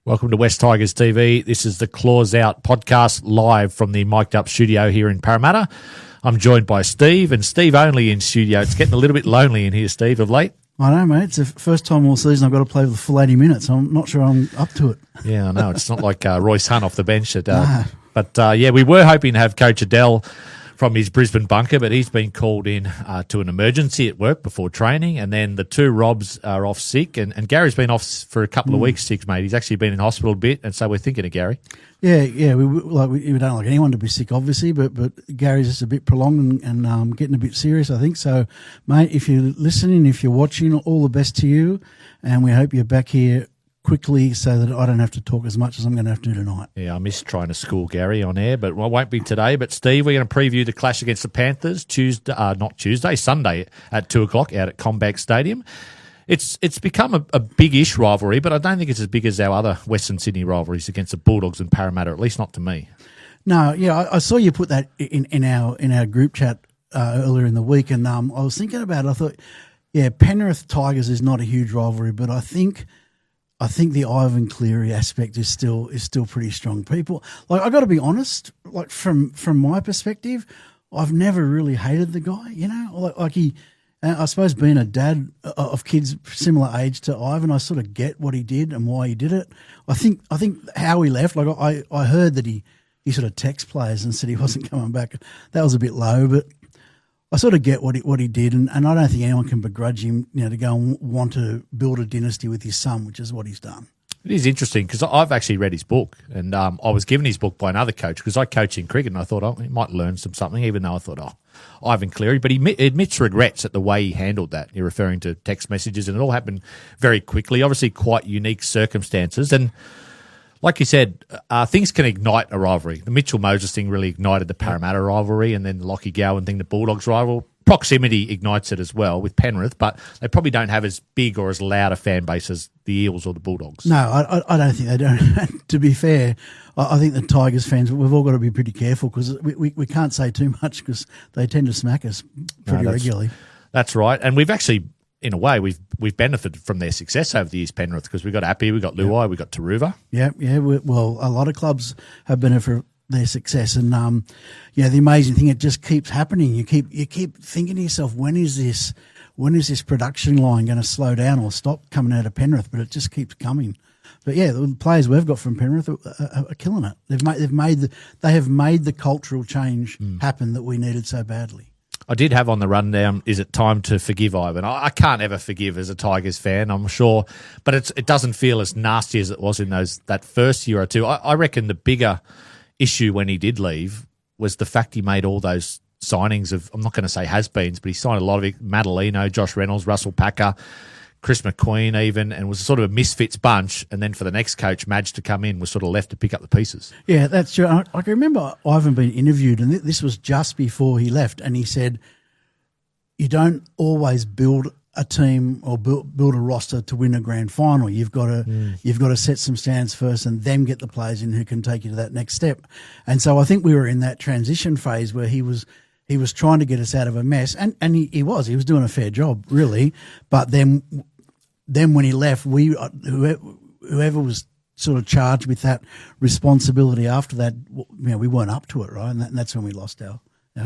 Welcome to West Tigers TV. This is the Claws Out podcast live from the mic'd up studio here in Parramatta. I'm joined by Steve, and Steve only in studio. It's getting a little bit lonely in here, Steve, of late. I know, mate. It's the first time all season I've got to play the full 80 minutes. I'm not sure I'm up to it. Yeah, I know. It's not like Royce Hunt off the bench. But we were hoping to have Coach Adel from his Brisbane bunker, but he's been called in to an emergency at work before training, and then the two Robs are off sick, and Gary's been off for a couple of weeks sick, mate. He's actually been in hospital a bit, and so we're thinking of Gary. Yeah. We don't like anyone to be sick, obviously, but Gary's just a bit prolonged and getting a bit serious, I think. So, mate, if you're listening, if you're watching, all the best to you, and we hope you're back here quickly so that I don't have to talk as much as I'm going to have to do tonight. Yeah, I miss trying to school Gary on air, but I won't be today. But Steve, we're going to preview the clash against the Panthers Sunday at 2 o'clock out at Combank Stadium. It's become a big-ish rivalry, but I don't think it's as big as our other Western Sydney rivalries against the Bulldogs and Parramatta, at least not to me. No, yeah, I saw you put that in our group chat earlier in the week, and I was thinking about it. I thought, yeah, Penrith Tigers is not a huge rivalry, but I think the Ivan Cleary aspect is still pretty strong. People, like, I got to be honest, like from my perspective, I've never really hated the guy. You know, like he. I suppose being a dad of kids similar age to Ivan, I sort of get what he did and why he did it. I think how he left, like I heard that he sort of text players and said he wasn't coming back. That was a bit low, but I sort of get what he did, and I don't think anyone can begrudge him, you know, to go and want to build a dynasty with his son, which is what he's done. It is interesting because I've actually read his book, and I was given his book by another coach because I coach in cricket, and I thought, he might learn something, even though I thought, Ivan Cleary. But he admits regrets at the way he handled that. You're referring to text messages, and it all happened very quickly, obviously quite unique circumstances. And like you said, things can ignite a rivalry. The Mitchell Moses thing really ignited the Parramatta rivalry, and then the Lockie Gowan thing, the Bulldogs rival. Proximity ignites it as well with Penrith, but they probably don't have as big or as loud a fan base as the Eels or the Bulldogs. No, I don't think they don't. To be fair, I think the Tigers fans, we've all got to be pretty careful because we can't say too much because they tend to smack us pretty regularly. That's right. And we've actually, in a way, we've benefited from their success over the years, Penrith, because we've got Appy, we've got Luai, we've got Taruva. Yeah. Well, a lot of clubs have benefited their success, and the amazing thing, it just keeps happening. You keep thinking to yourself, when is this production line going to slow down or stop coming out of Penrith? But it just keeps coming. But yeah, the players we've got from Penrith are killing it. They have made the cultural change happen that we needed so badly. I did have on the rundown, is it time to forgive Ivan? I can't ever forgive as a Tigers fan, I'm sure, but it doesn't feel as nasty as it was in that first year or two. I reckon the bigger issue when he did leave was the fact he made all those signings of, I'm not going to say has-beens, but he signed a lot of it, Madalino, Josh Reynolds, Russell Packer, Chris McQueen even, and was sort of a misfits bunch, and then for the next coach, Madge, to come in, was sort of left to pick up the pieces. Yeah, that's true. I can remember Ivan being interviewed, and this was just before he left, and he said, you don't always build a team or build a roster to win a grand final. You've got to set some standards first and then get the players in who can take you to that next step. And so I think we were in that transition phase where he was trying to get us out of a mess, and he was doing a fair job, really. But then when he left, whoever was sort of charged with that responsibility after that, we weren't up to it, right? And that's when we lost our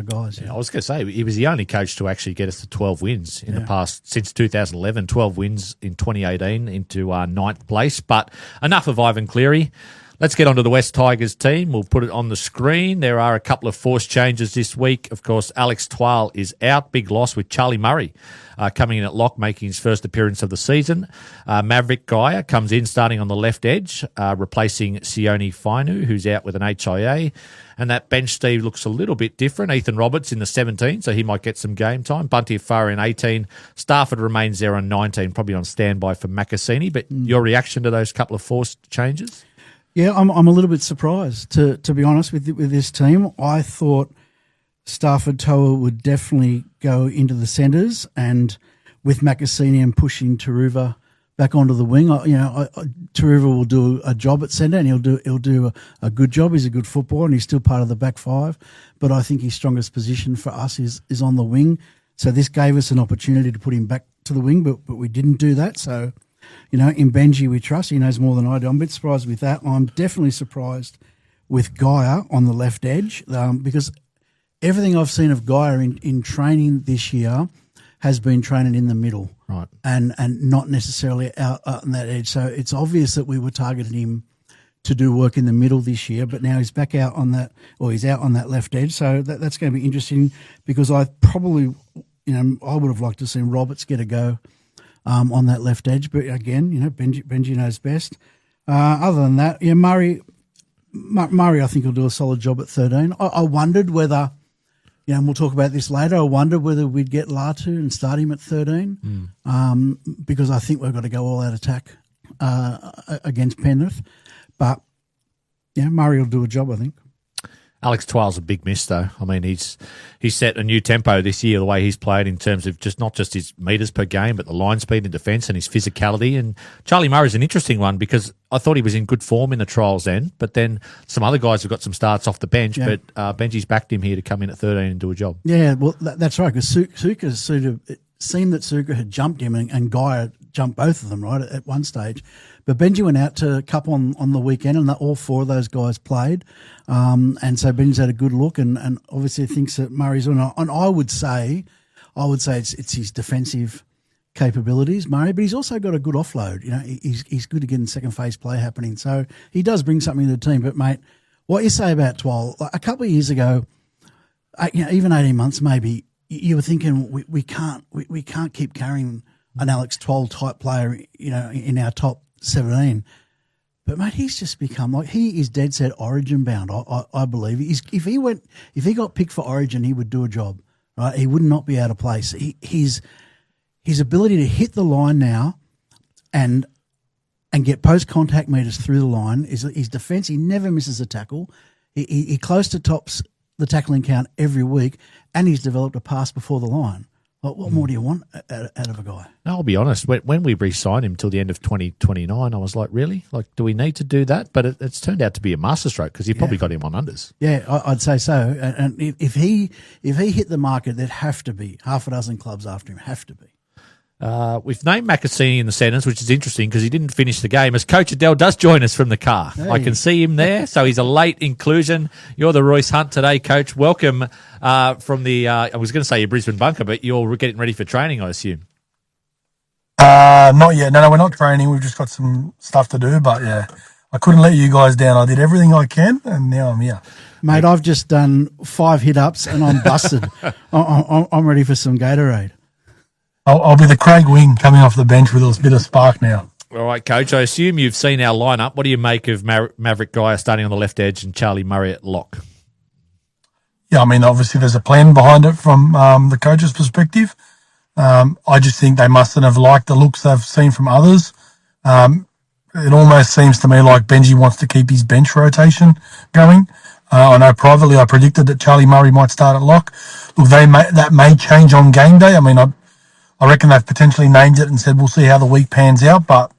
guys. Yeah, I was going to say, he was the only coach to actually get us to 12 wins in the past, since 2011, 12 wins in 2018 into ninth place. But enough of Ivan Cleary. Let's get on to the West Tigers team. We'll put it on the screen. There are a couple of forced changes this week. Of course, Alex Twal is out. Big loss with Charlie Murray coming in at lock, making his first appearance of the season. Maverick Gaia comes in starting on the left edge, replacing Sione Fainu, who's out with an HIA. And that bench, Steve, looks a little bit different. Ethan Roberts in the 17, so he might get some game time. Bunty Afara in 18. Stafford remains there on 19, probably on standby for Macassini. But your reaction to those couple of forced changes? Yeah, I'm a little bit surprised, to be honest, with this team. I thought Stafford Toa would definitely go into the centres, and with Macassini and pushing Taruva back onto the wing, Taruva will do a job at centre, and he'll do a good job. He's a good footballer, and he's still part of the back five. But I think his strongest position for us is on the wing. So this gave us an opportunity to put him back to the wing, but we didn't do that. So In Benji we trust. He knows more than I do. I'm a bit surprised with that. I'm definitely surprised with Gaia on the left edge because everything I've seen of Gaia in training this year has been training in the middle, right, and not necessarily out on that edge. So it's obvious that we were targeting him to do work in the middle this year, but now he's back out on that, or he's out on that left edge. So that's going to be interesting because I probably, I would have liked to see Roberts get a go on that left edge. But again, Benji knows best. Other than that, Murray, I think will do a solid job at 13. I wondered whether, and we'll talk about this later, I wondered whether we'd get Latu and start him at 13 because I think we've got to go all out attack against Penrith. But, Murray will do a job, I think. Alex Twal's a big miss, though. I mean, he's set a new tempo this year, the way he's played in terms of not just his metres per game, but the line speed in defence and his physicality. And Charlie Murray's an interesting one because I thought he was in good form in the trials then, but then some other guys have got some starts off the bench, but Benji's backed him here to come in at 13 and do a job. Yeah, well, that's right, because it seemed that Suka had jumped him and Guy jumped both of them, right, at one stage. But Benji went out to Cup on the weekend, and all four of those guys played. And so Benji's had a good look, and obviously thinks that Murray's on. And I would say it's his defensive capabilities, Murray, but he's also got a good offload. He's good at getting second phase play happening. So he does bring something to the team. But mate, what you say about Twal, a couple of years ago, even 18 months maybe, you were thinking we can't keep carrying an Alex Twal type player, in our top 17. But mate, he's just become he is dead set Origin bound. I believe if he got picked for Origin, he would do a job. Right, he would not be out of place. His ability to hit the line now, and get post contact meters through the line is his defence. He never misses a tackle. He close to tops the tackling count every week, and he's developed a pass before the line. What more do you want out of a guy? No, I'll be honest. When we re-signed him till the end of 2029, I was like, really? Do we need to do that? But it's turned out to be a masterstroke because you probably got him on unders. Yeah, I'd say so. And if he hit the market, there'd have to be half a dozen clubs after him. Have to be. We've named Macassini in the sentence, which is interesting because he didn't finish the game. As Coach Adel does join us from the car. Hey. I can see him there, so he's a late inclusion. You're the Royce Hunt today, Coach. Welcome from the, I was going to say your Brisbane bunker, but you're getting ready for training, I assume. Not yet. No, we're not training. We've just got some stuff to do, but yeah, I couldn't let you guys down. I did everything I can, and now I'm here. Mate, I've just done 5 hit-ups, and I'm busted. I'm ready for some Gatorade. I'll be the Craig Wing coming off the bench with a bit of spark now. All right, Coach. I assume you've seen our lineup. What do you make of Maverick Guy starting on the left edge and Charlie Murray at lock? Yeah, I mean, obviously there's a plan behind it from the coach's perspective. I just think they mustn't have liked the looks they've seen from others. It almost seems to me like Benji wants to keep his bench rotation going. I know privately I predicted that Charlie Murray might start at lock. Look, that may change on game day. I mean, I reckon they've potentially named it and said we'll see how the week pans out, but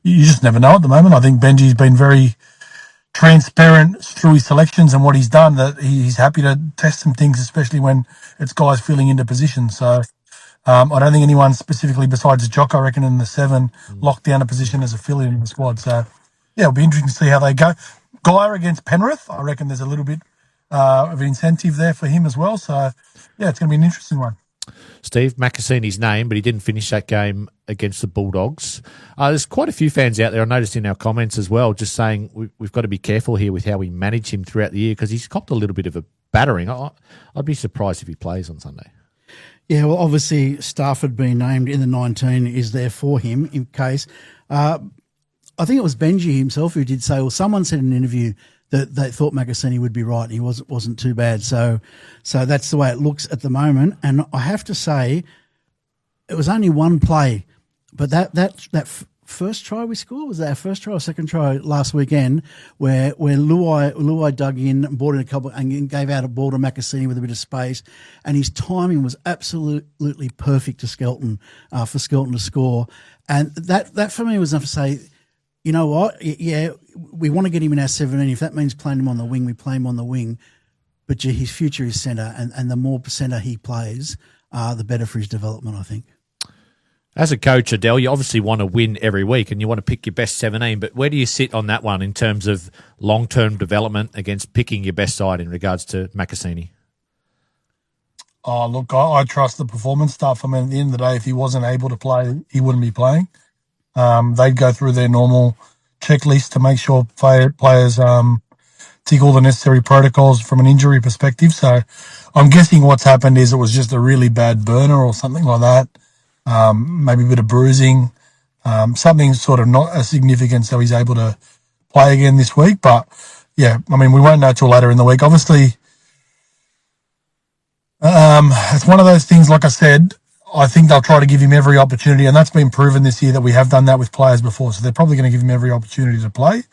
you just never know at the moment. I think Benji's been very transparent through his selections and what he's done, that he's happy to test some things, especially when it's guys filling into position. So I don't think anyone specifically besides Jock, I reckon, in the 7 locked down a position as a fill-in in the squad. So, yeah, it'll be interesting to see how they go. Guy against Penrith, I reckon there's a little bit of an incentive there for him as well. So, yeah, it's going to be an interesting one. Steve, Macassini's name, but he didn't finish that game against the Bulldogs. There's quite a few fans out there, I noticed in our comments as well, just saying we've got to be careful here with how we manage him throughout the year because he's copped a little bit of a battering. I'd be surprised if he plays on Sunday. Yeah, well, obviously Stafford being named in the 19 is there for him in case. I think it was Benji himself who did say, well, someone said in an interview that they thought Macassini would be right and he wasn't too bad. So that's the way it looks at the moment. And I have to say, it was only one play, but that first try we scored, was that our first try or second try last weekend where Luai dug in, brought in a couple and gave out a ball to Macassini with a bit of space, and his timing was absolutely perfect to Skelton, for Skelton to score. And that for me was enough to say, you know what? Yeah, we want to get him in our 17. If that means playing him on the wing, we play him on the wing. But gee, his future is centre, and the more centre he plays, the better for his development, I think. As a coach, Adel, you obviously want to win every week and you want to pick your best 17, but where do you sit on that one in terms of long-term development against picking your best side in regards to Macassini? Oh, look, I trust the performance stuff. I mean, at the end of the day, if he wasn't able to play, he wouldn't be playing. They'd go through their normal checklist to make sure players tick all the necessary protocols from an injury perspective. So I'm guessing what's happened is it was just a really bad burner or something like that. Maybe a bit of bruising, something sort of not as significant, so he's able to play again this week. But yeah, I mean, we won't know till later in the week. Obviously, it's one of those things, like I said, I think they'll try to give him every opportunity, and that's been proven this year that we have done that with players before. So they're probably going to give him every opportunity to play.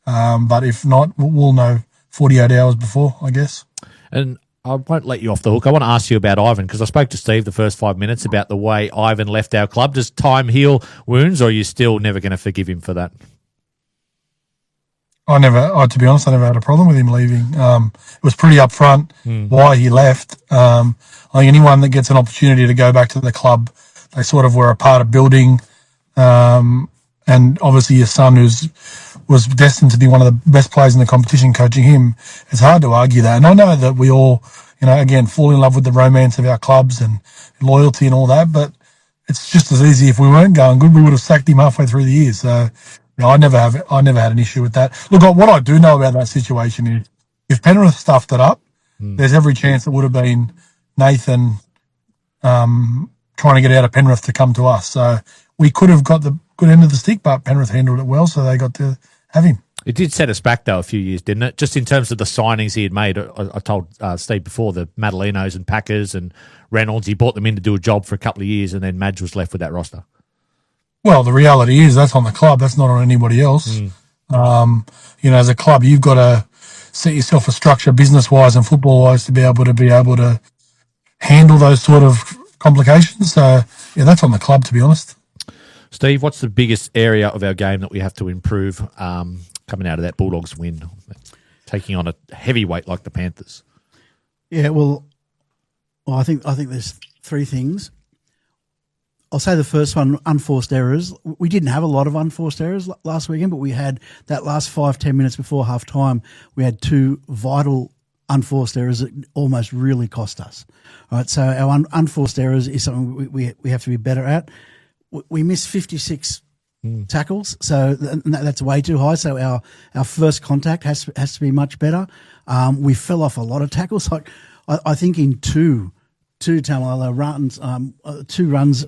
But if not, we'll know 48 hours before, I guess. And I won't let you off the hook. I want to ask you about Ivan because I spoke to Steve the first 5 minutes about the way Ivan left our club. Does time heal wounds, or are you still never going to forgive him for that? To be honest, I never had a problem with him leaving. It was pretty upfront why he left. I think anyone that gets an opportunity to go back to the club, they sort of were a part of building. And obviously your son was destined to be one of the best players in the competition, coaching him. It's hard to argue that. And I know that we all, again, fall in love with the romance of our clubs and loyalty and all that, but it's just as easy if we weren't going good, we would have sacked him halfway through the year. So I never had an issue with that. Look, what I do know about that situation is if Penrith stuffed it up, there's every chance it would have been Nathan trying to get out of Penrith to come to us. So we could have got the good end of the stick, but Penrith handled it well, so they got to have him. It did set us back, though, a few years, didn't it? Just in terms of the signings he had made. I told Steve before, the Madalinos and Packers and Reynolds, he brought them in to do a job for a couple of years, and then Madge was left with that roster. Well, the reality is that's on the club. That's not on anybody else. As a club, you've got to set yourself a structure business-wise and football-wise to be able to handle those sort of complications. So, yeah, that's on the club, to be honest. Steve, what's the biggest area of our game that we have to improve coming out of that Bulldogs win, taking on a heavyweight like the Panthers? Yeah, well, I think there's three things. I'll say the first one, unforced errors. We didn't have a lot of unforced errors last weekend, but we had that last 5-10 minutes before half time, we had two vital unforced errors that almost really cost us. All right, so our unforced errors is something we have to be better at. We missed 56 tackles, so that's way too high. So our first contact has to be much better. We fell off a lot of tackles. Like I think in two Tamalolo runs, two runs,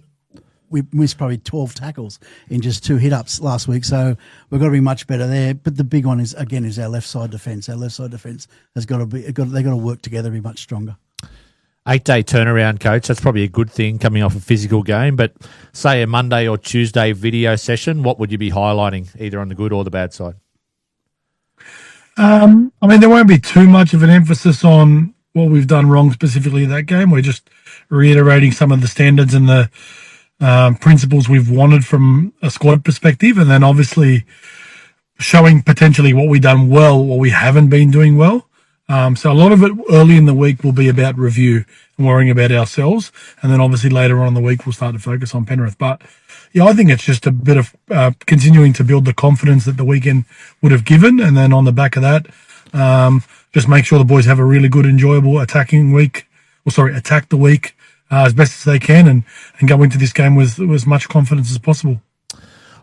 we missed probably 12 tackles in just two hit-ups last week. So we've got to be much better there. But the big one is our left side defence. Our left side defence has got to be. They've got to work together, be much stronger. 8-day turnaround, coach. That's probably a good thing coming off a physical game. But say a Monday or Tuesday video session, what would you be highlighting, either on the good or the bad side? There won't be too much of an emphasis on what we've done wrong specifically in that game. We're just reiterating some of the standards and the principles we've wanted from a squad perspective, and then obviously showing potentially what we've done well, what we haven't been doing well. So a lot of it early in the week will be about review and worrying about ourselves. And then obviously later on in the week, we'll start to focus on Penrith. But yeah, I think it's just a bit of continuing to build the confidence that the weekend would have given. And then on the back of that, just make sure the boys have a really good, enjoyable attack the week as best as they can and go into this game with as much confidence as possible.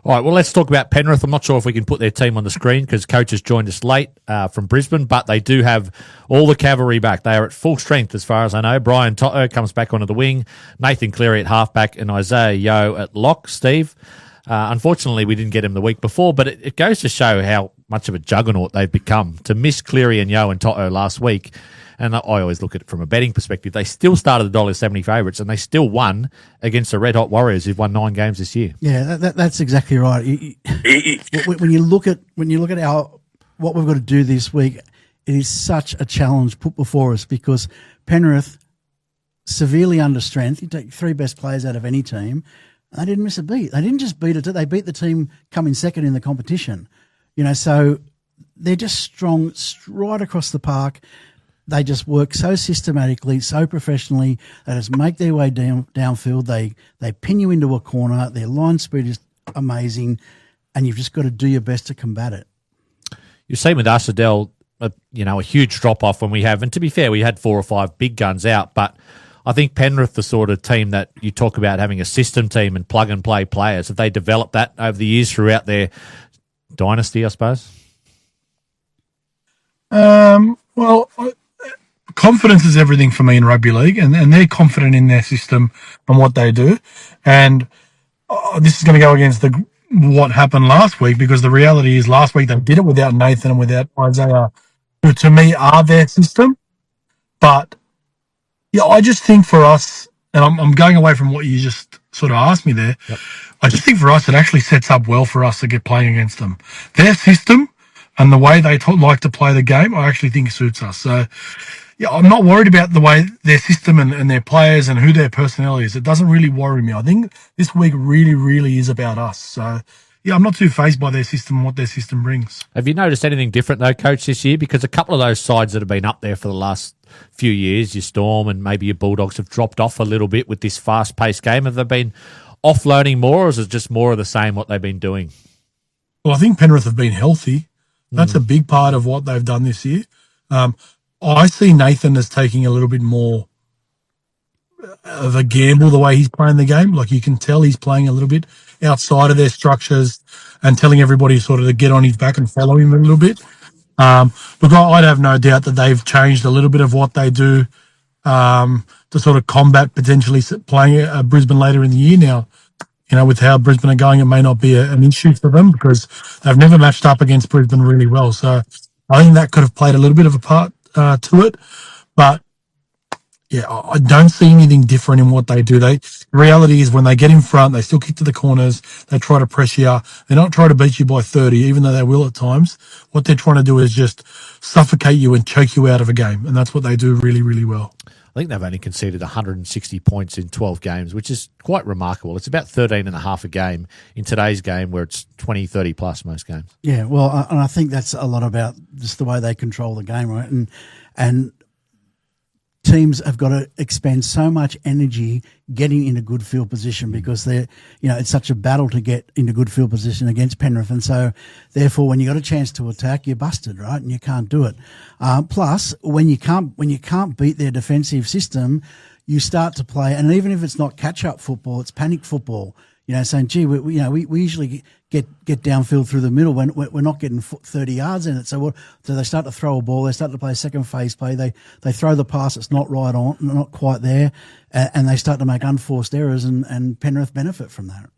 All right, well, let's talk about Penrith. I'm not sure if we can put their team on the screen because coach has joined us late from Brisbane, but they do have all the cavalry back. They are at full strength as far as I know. Brian Toto comes back onto the wing, Nathan Cleary at halfback, and Isaiah Yeo at lock. Steve, unfortunately, we didn't get him the week before, but it goes to show how much of a juggernaut they've become. To miss Cleary and Yeo and Toto last week, and I always look at it from a betting perspective, they still started the $1.70 favourites and they still won against the Red Hot Warriors who've won 9 games this year. Yeah, that's exactly right. When you look at what we've got to do this week, it is such a challenge put before us because Penrith severely under strength. You take 3 best players out of any team, and they didn't miss a beat. They didn't just beat it; they beat the team coming second in the competition. So they're just strong right across the park. they just work so systematically, so professionally. They just make their way downfield. They pin you into a corner. Their line speed is amazing, and you've just got to do your best to combat it. You've seen with us, Adel, a huge drop-off when we have, and to be fair, we had 4 or 5 big guns out, but I think Penrith, the sort of team that you talk about having a system team and plug-and-play players, have they developed that over the years throughout their dynasty, I suppose? Well, confidence is everything for me in rugby league, and they're confident in their system and what they do. And this is going to go against what happened last week, because the reality is last week they did it without Nathan and without Isaiah, who to me are their system. But yeah, I just think for us, and I'm going away from what you just sort of asked me there. Yep. I just think for us it actually sets up well for us to get playing against them. Their system and the way they like to play the game, I actually think suits us. So yeah, I'm not worried about the way their system and their players and who their personnel is. It doesn't really worry me. I think this week really, really is about us. So yeah, I'm not too fazed by their system and what their system brings. Have you noticed anything different, though, Coach, this year? Because a couple of those sides that have been up there for the last few years, your Storm and maybe your Bulldogs, have dropped off a little bit with this fast-paced game. Have they been offloading more, or is it just more of the same what they've been doing? Well, I think Penrith have been healthy. That's a big part of what they've done this year. I see Nathan as taking a little bit more of a gamble the way he's playing the game. Like, you can tell he's playing a little bit outside of their structures and telling everybody sort of to get on his back and follow him a little bit. Look, I'd have no doubt that they've changed a little bit of what they do to sort of combat potentially playing Brisbane later in the year. Now, with how Brisbane are going, it may not be an issue for them because they've never matched up against Brisbane really well. So I think that could have played a little bit of a part to it. But yeah, I don't see anything different in what they do. The reality is when they get in front, they still kick to the corners. They try to press you. They're not trying to beat you by 30, even though they will at times. What they're trying to do is just suffocate you and choke you out of a game. And that's what they do really, really well. I think they've only conceded 160 points in 12 games, which is quite remarkable. It's about 13 and a half a game in today's game where it's 20, 30 plus most games. Yeah, well, and I think that's a lot about just the way they control the game, right? And teams have got to expend so much energy getting into good field position because it's such a battle to get into good field position against Penrith. And so therefore, when you got a chance to attack, you're busted, right? And you can't do it. Plus when you can't beat their defensive system, you start to play. And even if it's not catch up football, it's panic football. Saying, gee, we usually get downfield through the middle when we're not getting 30 yards in it. So they start to throw a ball. They start to play second phase play. They throw the pass. It's not right on, not quite there. And they start to make unforced errors and Penrith benefit from that.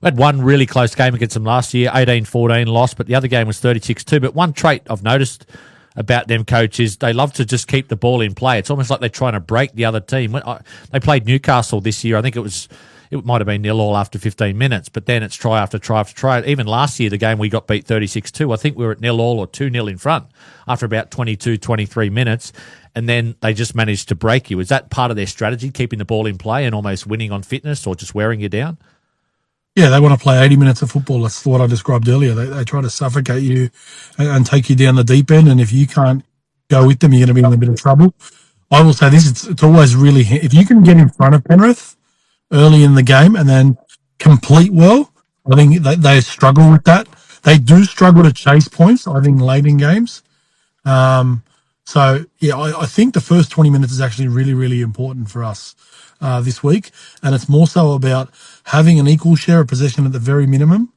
We had one really close game against them last year, 18-14 loss, but the other game was 36-2. But one trait I've noticed about them, Coach, is they love to just keep the ball in play. It's almost like they're trying to break the other team. They played Newcastle this year. I think it might have been 0-0 after 15 minutes, but then it's try after try after try. Even last year, the game we got beat 36-2, I think we were at 0-0 or 2-0 in front after about 22, 23 minutes, and then they just managed to break you. Is that part of their strategy, keeping the ball in play and almost winning on fitness or just wearing you down? Yeah, they want to play 80 minutes of football. That's what I described earlier. They try to suffocate you and take you down the deep end, and if you can't go with them, you're going to be in a bit of trouble. I will say this, it's always really, if you can get in front of Penrith early in the game and then complete well, I think they struggle with that. They do struggle to chase points, I think, late in games. So, yeah, I think the first 20 minutes is actually really, really important for us this week. And it's more so about having an equal share of possession at the very minimum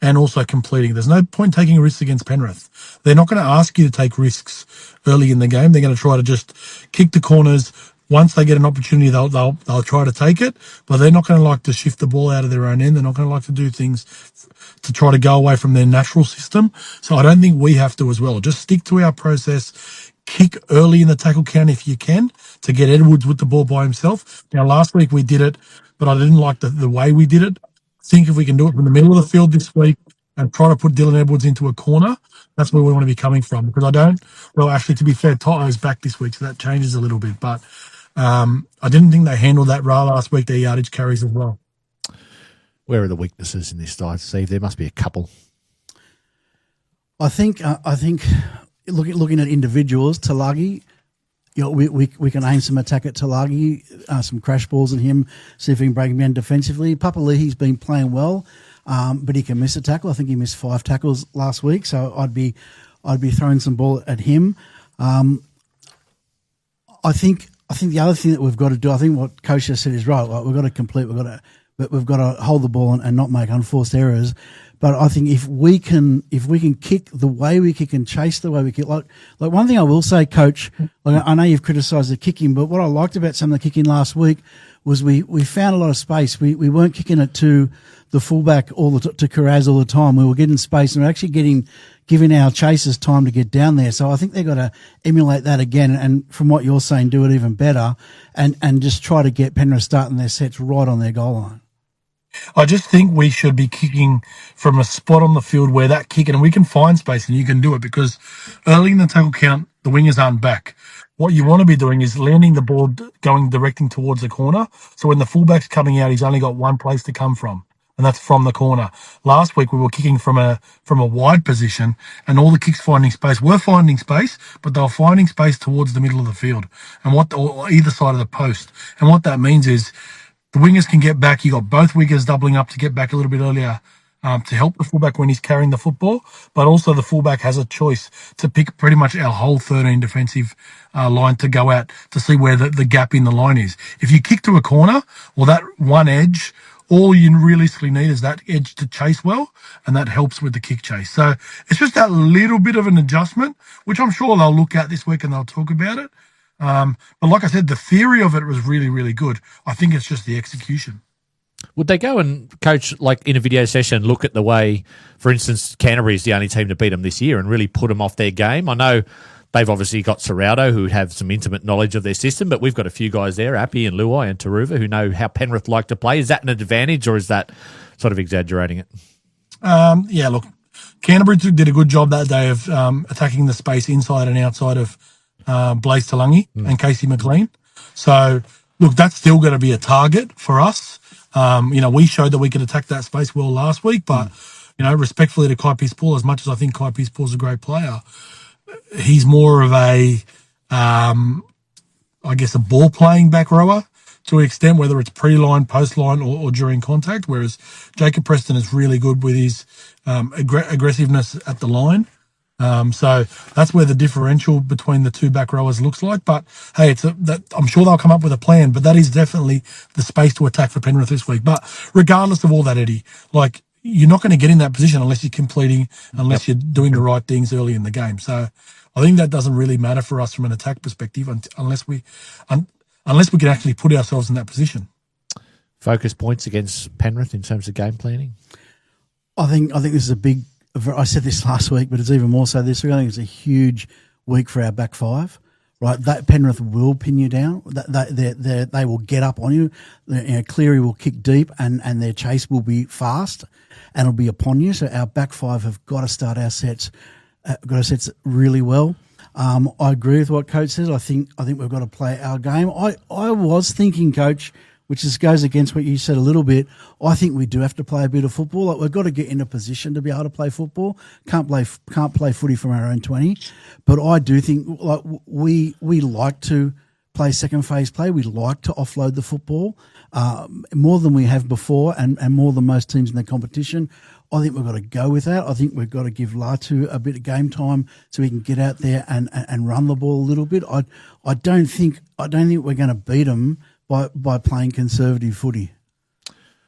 and also completing. There's no point taking a risk against Penrith. They're not going to ask you to take risks early in the game. They're going to try to just kick the corners. Once they get an opportunity, they'll try to take it, but they're not going to like to shift the ball out of their own end. They're not going to like to do things to try to go away from their natural system. So I don't think we have to as well. Just stick to our process. Kick early in the tackle count if you can to get Edwards with the ball by himself. Now, last week we did it, but I didn't like the way we did it. I think if we can do it from the middle of the field this week and try to put Dylan Edwards into a corner, that's where we want to be coming from. Because actually, to be fair, Toto's back this week, so that changes a little bit. But I didn't think they handled that well last week, their yardage carries as well. Where are the weaknesses in this side, Steve? There must be a couple. I think looking at individuals, Talagi, we can aim some attack at Talagi, some crash balls at him, see if we can break him down defensively. Papali'i's been playing well, but he can miss a tackle. I think he missed 5 tackles last week, so I'd be throwing some ball at him. I think the other thing that we've got to do, I think what Coach just said is right. Like we've got to complete, we've got to hold the ball and not make unforced errors. But I think if we can kick the way we kick and chase the way we kick, like one thing I will say, Coach, like I know you've criticised the kicking, but what I liked about some of the kicking last week was we found a lot of space. We weren't kicking it to the fullback to Carraz all the time. We were getting space and we're actually giving our chasers time to get down there. So I think they've got to emulate that again. And from what you're saying, do it even better and just try to get Penrith starting their sets right on their goal line. I just think we should be kicking from a spot on the field where that kick, and we can find space and you can do it because early in the tackle count, the wingers aren't back. What you want to be doing is landing the ball directing towards the corner. So when the fullback's coming out, he's only got one place to come from, and that's from the corner. Last week we were kicking from a wide position, and all the kicks finding space were finding space, but they were finding space towards the middle of the field and or either side of the post. And what that means is the wingers can get back. You got both wingers doubling up to get back a little bit earlier to help the fullback when he's carrying the football, but also the fullback has a choice to pick pretty much our whole 13 defensive line to go at to see where the gap in the line is. If you kick to a corner or that one edge, all you realistically need is that edge to chase well, and that helps with the kick chase. So it's just that little bit of an adjustment, which I'm sure they'll look at this week and they'll talk about it. But like I said, the theory of it was really, really good. I think it's just the execution. Would they go and coach, like in a video session, look at the way, for instance, Canterbury is the only team to beat them this year and really put them off their game? I know they've obviously got Serrado, who have some intimate knowledge of their system, but we've got a few guys there, Appy and Luai and Taruva, who know how Penrith like to play. Is that an advantage or is that sort of exaggerating it? Yeah, look, Canterbury did a good job that day of attacking the space inside and outside of Blaise Talangi and Casey McLean. So, look, that's still going to be a target for us. We showed that we could attack that space well last week, but, respectfully to Kai Pearce-Paul, as much as I think Kai Pearce-Paul's a great player, he's more of a ball-playing back rower to an extent, whether it's pre-line, post-line, or during contact, whereas Jacob Preston is really good with his aggressiveness at the line. So that's where the differential between the two back rowers looks like. But hey, I'm sure they'll come up with a plan. But that is definitely the space to attack for Penrith this week. But regardless of all that, Eddie, like you're not going to get in that position unless you're doing the right things early in the game. So I think that doesn't really matter for us from an attack perspective unless we can actually put ourselves in that position. Focus points against Penrith in terms of game planning. I think this is a big. I said this last week, but it's even more so this week. I think it's a huge week for our back five, right? That Penrith will pin you down. They will get up on you. Cleary will kick deep, and their chase will be fast, and it'll be upon you. So our back five have got to start our sets, really well. I agree with what Coach says. I think we've got to play our game. I was thinking, Coach, which just goes against what you said a little bit. I think we do have to play a bit of football. Like we've got to get in a position to be able to play football. Can't play footy from our own 20. But I do think like we like to play second phase play. We like to offload the football more than we have before and more than most teams in the competition. I think we've got to go with that. I think we've got to give Latu a bit of game time so he can get out there and run the ball a little bit. I don't think we're going to beat them by playing conservative footy.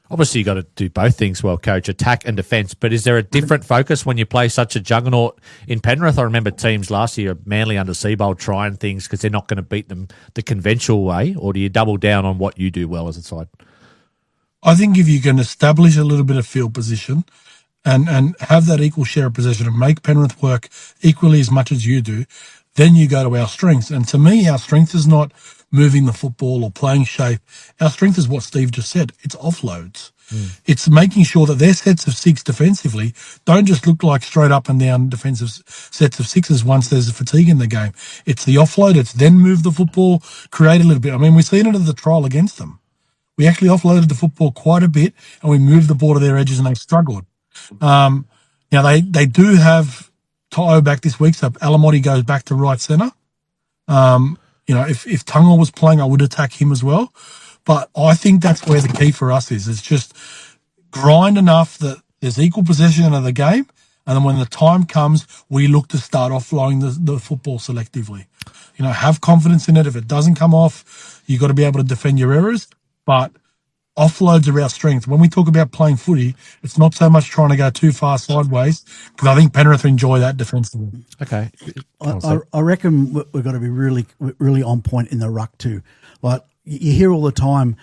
Obviously, you've got to do both things well, Coach, attack and defence. But is there a different focus when you play such a juggernaut in Penrith? I remember teams last year, Manly under Seabold, trying things because they're not going to beat them the conventional way. Or do you double down on what you do well as a side? I think if you can establish a little bit of field position and have that equal share of possession and make Penrith work equally as much as you do, then you go to our strengths. And to me, our strength is not moving the football or playing shape. Our strength is what Steve just said. It's offloads. It's making sure that their sets of six defensively don't just look like straight up and down defensive sets of sixes once there's a fatigue in the game. It's the offload. It's then move the football, create a little bit. I mean, we've seen it at the trial against them. We actually offloaded the football quite a bit and we moved the ball to their edges and they struggled. Now, they do have To'o back this week, so Alamotti goes back to right centre. If Tungle was playing, I would attack him as well. But I think that's where the key for us is. It's just grind enough that there's equal possession of the game, and then when the time comes, we look to start offloading the football selectively. Have confidence in it. If it doesn't come off, you got to be able to defend your errors. But offloads are our strength. When we talk about playing footy, it's not so much trying to go too far sideways, because I think Penrith enjoy that defensively. Okay. I reckon we've got to be really, really on point in the ruck too. Like you hear all the time,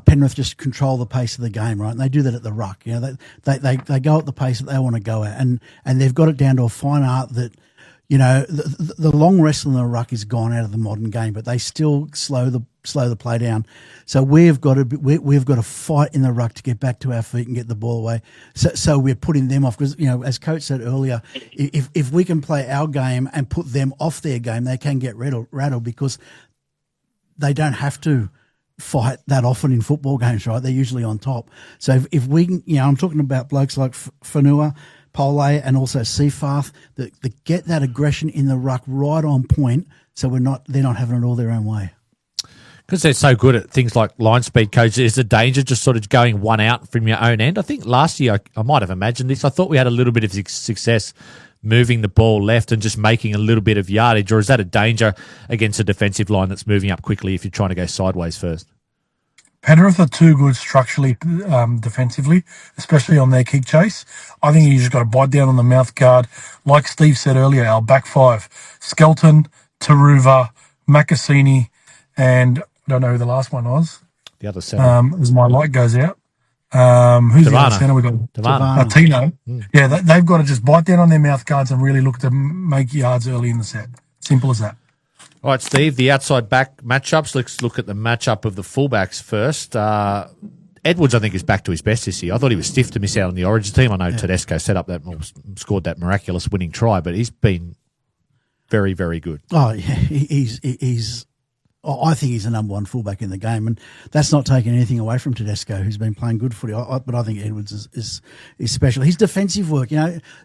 Penrith just control the pace of the game, right? And they do that at the ruck. They go at the pace that they want to go at, and they've got it down to a fine art that. The long wrestling in the ruck is gone out of the modern game, but they still slow the play down. So we've got to fight in the ruck to get back to our feet and get the ball away. So we're putting them off because as Coach said earlier, if we can play our game and put them off their game, they can get rattled because they don't have to fight that often in football games, right? They're usually on top. So if we can, I'm talking about blokes like Fanua, Pole and also Seafarth that get that aggression in the ruck right on point, so they're not having it all their own way. Because they're so good at things like line speed, Coach, is the danger just sort of going one out from your own end? I think last year I might have imagined this. I thought we had a little bit of success moving the ball left and just making a little bit of yardage, or is that a danger against a defensive line that's moving up quickly if you're trying to go sideways first? Penrith are too good structurally defensively, especially on their kick chase. I think you just got to bite down on the mouth guard. Like Steve said earlier, our back five, Skelton, Taruva, Macassini, and I don't know who the last one was. The other seven. As my light goes out. Who's the other centre we got? Tavana. Tino. Yeah, they've got to just bite down on their mouth guards and really look to make yards early in the set. Simple as that. All right, Steve, the outside back matchups. Let's look at the matchup of the fullbacks first. Edwards, I think, is back to his best this year. I thought he was stiff to miss out on the Origin team. I know Tedesco scored that miraculous winning try, but he's been very, very good. Oh, yeah, he's. I think he's the number one fullback in the game, and that's not taking anything away from Tedesco, who's been playing good footy. But I think Edwards is special. His defensive work,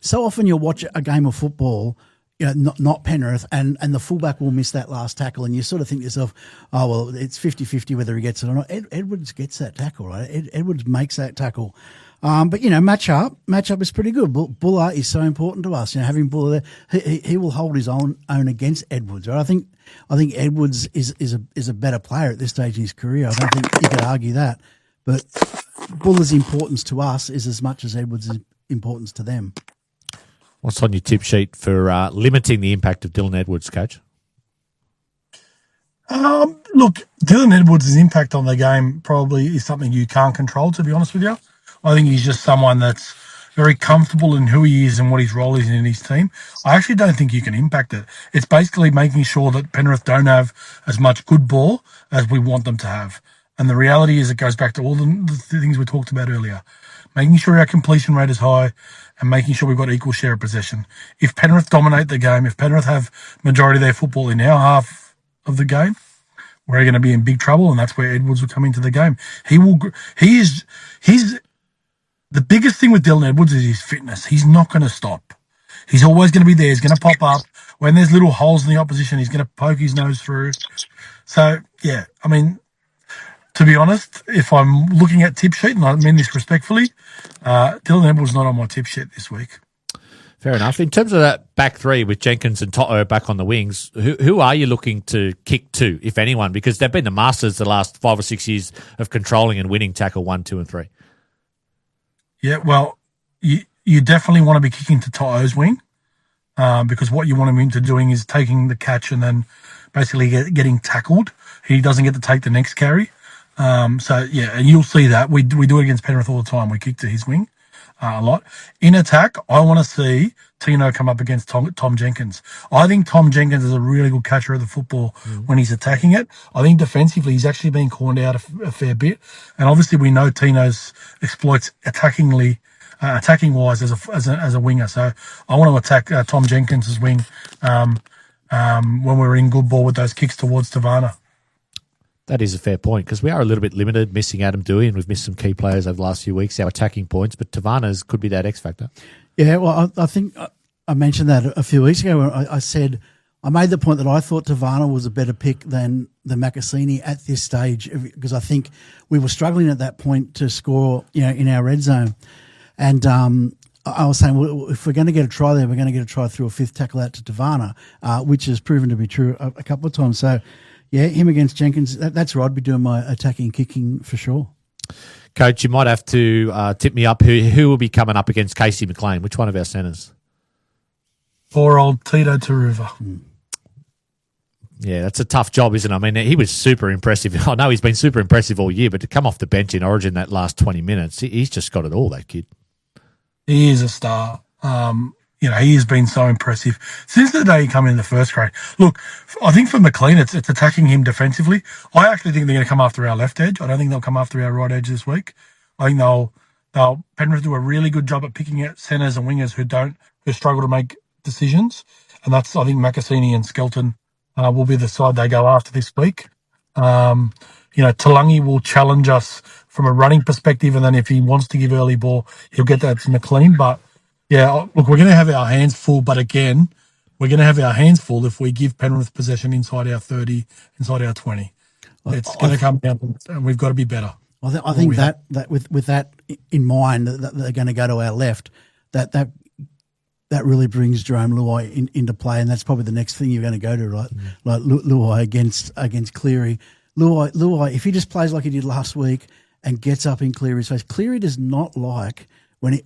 so often you'll watch a game of football. Not Penrith, and the fullback will miss that last tackle, and you sort of think to yourself, oh, well, it's 50-50 whether he gets it or not. Edwards gets that tackle, right? Edwards makes that tackle. But, matchup is pretty good. Buller is so important to us. Having Buller there, he will hold his own against Edwards, right? I think Edwards is a better player at this stage in his career. I don't think you could argue that. But Buller's importance to us is as much as Edwards' importance to them. What's on your tip sheet for limiting the impact of Dylan Edwards, Coach? Look, Dylan Edwards' impact on the game probably is something you can't control, to be honest with you. I think he's just someone that's very comfortable in who he is and what his role is in his team. I actually don't think you can impact it. It's basically making sure that Penrith don't have as much good ball as we want them to have. And the reality is it goes back to all the things we talked about earlier. Making sure our completion rate is high and making sure we've got equal share of possession. If Penrith dominate the game, if Penrith have majority of their football in our half of the game, we're going to be in big trouble, and that's where Edwards will come into the game. He's the biggest thing with Dylan Edwards is his fitness. He's not going to stop. He's always going to be there. He's going to pop up. When there's little holes in the opposition, he's going to poke his nose through. So, yeah, I mean, to be honest, if I'm looking at tip sheet, and I mean this respectfully, Dylan Edwards not on my tip sheet this week. Fair enough. In terms of that back three with Jenkins and Toto back on the wings, who are you looking to kick to, if anyone? Because they've been the masters the last 5 or 6 years of controlling and winning tackle 1, 2, and 3. Yeah, well, you definitely want to be kicking to Toto's wing because what you want him to doing is taking the catch and then basically getting tackled. He doesn't get to take the next carry. So, yeah, and you'll see that. We do it against Penrith all the time. We kick to his wing a lot. In attack, I want to see Tino come up against Tom Jenkins. I think Tom Jenkins is a really good catcher of the football when he's attacking it. I think defensively he's actually been cornered out a fair bit. And obviously we know Tino's exploits attacking-wise as a winger. So I want to attack Tom Jenkins' wing when we're in good ball with those kicks towards Tavana. That is a fair point because we are a little bit limited, missing Adam Dewey, and we've missed some key players over the last few weeks, our attacking points, but Tavana's could be that X factor. Yeah, well, I think I mentioned that a few weeks ago when I said I made the point that I thought Tavana was a better pick than Macassini at this stage because I think we were struggling at that point to score, in our red zone. And I was saying, well, if we're going to get a try there, we're going to get a try through a fifth tackle out to Tavana, which has proven to be true a couple of times. So, yeah, him against Jenkins, that's where I'd be doing my attacking kicking for sure. Coach, you might have to tip me up who will be coming up against Casey McLean. Which one of our centres? Poor old Tito Taruva. Yeah, that's a tough job, isn't it? I mean, he was super impressive. I know he's been super impressive all year, but to come off the bench in Origin that last 20 minutes, he's just got it all, that kid. He is a star. He has been so impressive since the day he came in the first grade. Look, I think for McLean, it's attacking him defensively. I actually think they're going to come after our left edge. I don't think they'll come after our right edge this week. I think they'll Penrith do a really good job at picking out centres and wingers who struggle to make decisions. And that's, I think, Macassini and Skelton will be the side they go after this week. Talangi will challenge us from a running perspective, and then if he wants to give early ball, he'll get that to McLean. But, yeah, look, we're going to have our hands full. But, again, we're going to have our hands full if we give Penrith possession inside our 30, inside our 20. It's going to come down, and we've got to be better. I think that with that in mind, that they're going to go to our left, that really brings Jerome Luai into play, and that's probably the next thing you're going to go to, right? Like Luai against Cleary. Luai, if he just plays like he did last week and gets up in Cleary's face, Cleary does not like when it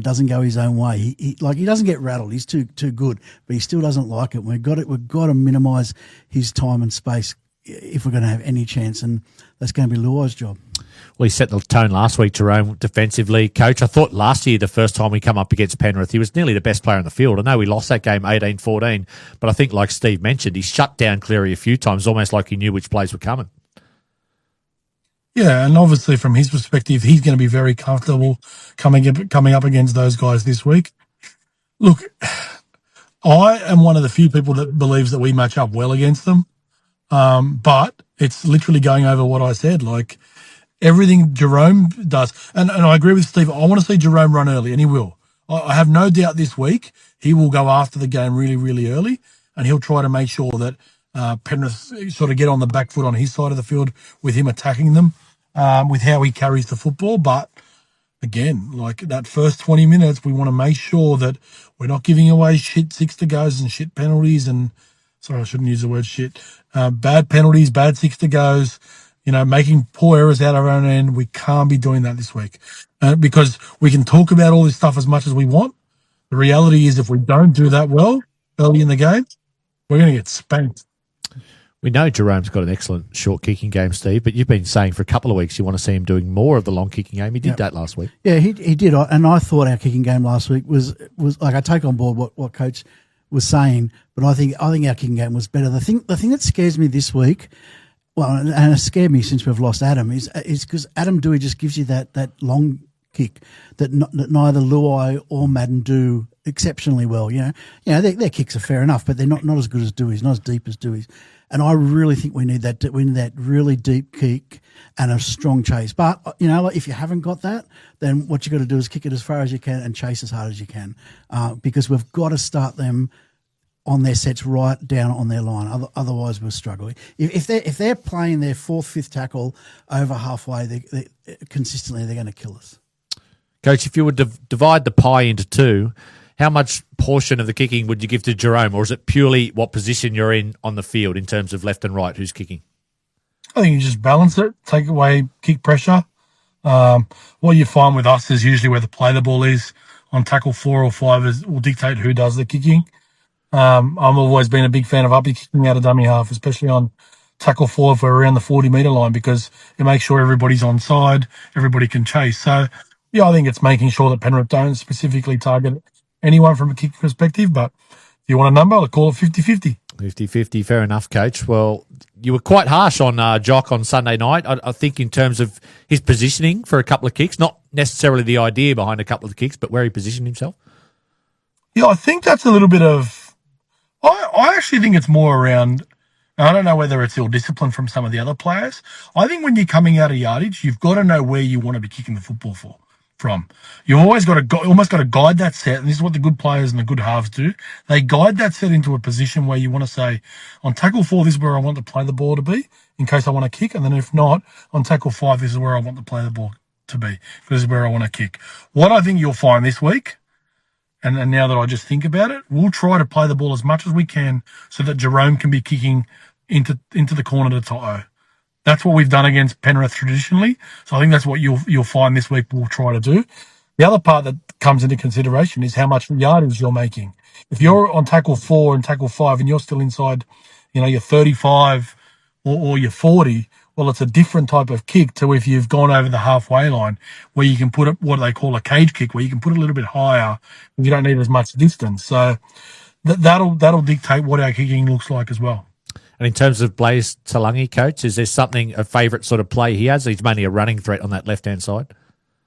doesn't go his own way. He doesn't get rattled. He's too good, but he still doesn't like it. We've got to minimise his time and space if we're going to have any chance, and that's going to be Luai's job. Well, he set the tone last week, Jerome, defensively. Coach, I thought last year, the first time we come up against Penrith, he was nearly the best player in the field. I know we lost that game 18-14, but I think, like Steve mentioned, he shut down Cleary a few times, almost like he knew which plays were coming. Yeah, and obviously from his perspective, he's going to be very comfortable coming up against those guys this week. Look, I am one of the few people that believes that we match up well against them, but it's literally going over what I said, like, everything Jerome does. And I agree with Steve. I want to see Jerome run early, and he will. I have no doubt this week he will go after the game really, really early, and he'll try to make sure that Penrith sort of get on the back foot on his side of the field with him attacking them with how he carries the football. But, again, like that first 20 minutes, we want to make sure that we're not giving away shit 6-to-goes and shit penalties and – sorry, I shouldn't use the word shit. Bad penalties, bad 6-to-goes. Making poor errors out of our own end. We can't be doing that this week because we can talk about all this stuff as much as we want. The reality is if we don't do that well early in the game, we're going to get spanked. We know Jerome's got an excellent short kicking game, Steve, but you've been saying for a couple of weeks you want to see him doing more of the long kicking game. He did that last week. Yeah, he did. And I thought our kicking game last week was like, I take on board what Coach was saying, but I think our kicking game was better. The thing that scares me this week, well, and it scared me since we've lost Adam, is because Adam Dewey just gives you that long kick that neither Luai or Madden do exceptionally well. Their kicks are fair enough, but they're not as good as Dewey's, not as deep as Dewey's. And I really think we need that. We need that really deep kick and a strong chase. But if you haven't got that, then what you got to do is kick it as far as you can and chase as hard as you can, because we've got to start them on their sets right down on their line. Otherwise, we're struggling. If they're playing their fourth, fifth tackle over halfway, consistently, they're going to kill us. Coach, if you would divide the pie into two, how much portion of the kicking would you give to Jerome, or is it purely what position you're in on the field in terms of left and right, who's kicking? I think you just balance it, take away kick pressure. What you find with us is usually where the ball is on tackle 4 or 5 will dictate who does the kicking. I've always been a big fan of uppy kicking out of dummy half, especially on tackle 4 if we're around the 40-metre line, because it makes sure everybody's on side, everybody can chase. So, I think it's making sure that Penrith don't specifically target anyone from a kick perspective, but if you want a number, I'll call it 50-50. 50-50, fair enough, Coach. Well, you were quite harsh on Jock on Sunday night, I think, in terms of his positioning for a couple of kicks, not necessarily the idea behind a couple of the kicks, but where he positioned himself. Yeah, I think that's a little bit of... I actually think it's more around... I don't know whether it's ill-discipline from some of the other players. I think when you're coming out of yardage, you've got to know where you want to be kicking the football for. from. You almost got to guide that set, and this is what the good players and the good halves do. They guide that set into a position where you want to say, on tackle 4, this is where I want to play the ball to be, in case I want to kick, and then if not, on tackle 5, this is where I want to play the ball to be, because this is where I want to kick. What I think you'll find this week, and now that I just think about it, we'll try to play the ball as much as we can so that Jerome can be kicking into the corner to Toto. That's what we've done against Penrith traditionally. So I think that's what you'll find this week we'll try to do. The other part that comes into consideration is how much yardage you're making. If you're on tackle 4 and tackle 5 and you're still inside, your 35 or your 40, well, it's a different type of kick to if you've gone over the halfway line, where you can put it, what they call a cage kick, where you can put it a little bit higher and you don't need as much distance. So that'll dictate what our kicking looks like as well. And in terms of Blaise Talangi, coach, is there a favourite sort of play he has? He's mainly a running threat on that left-hand side.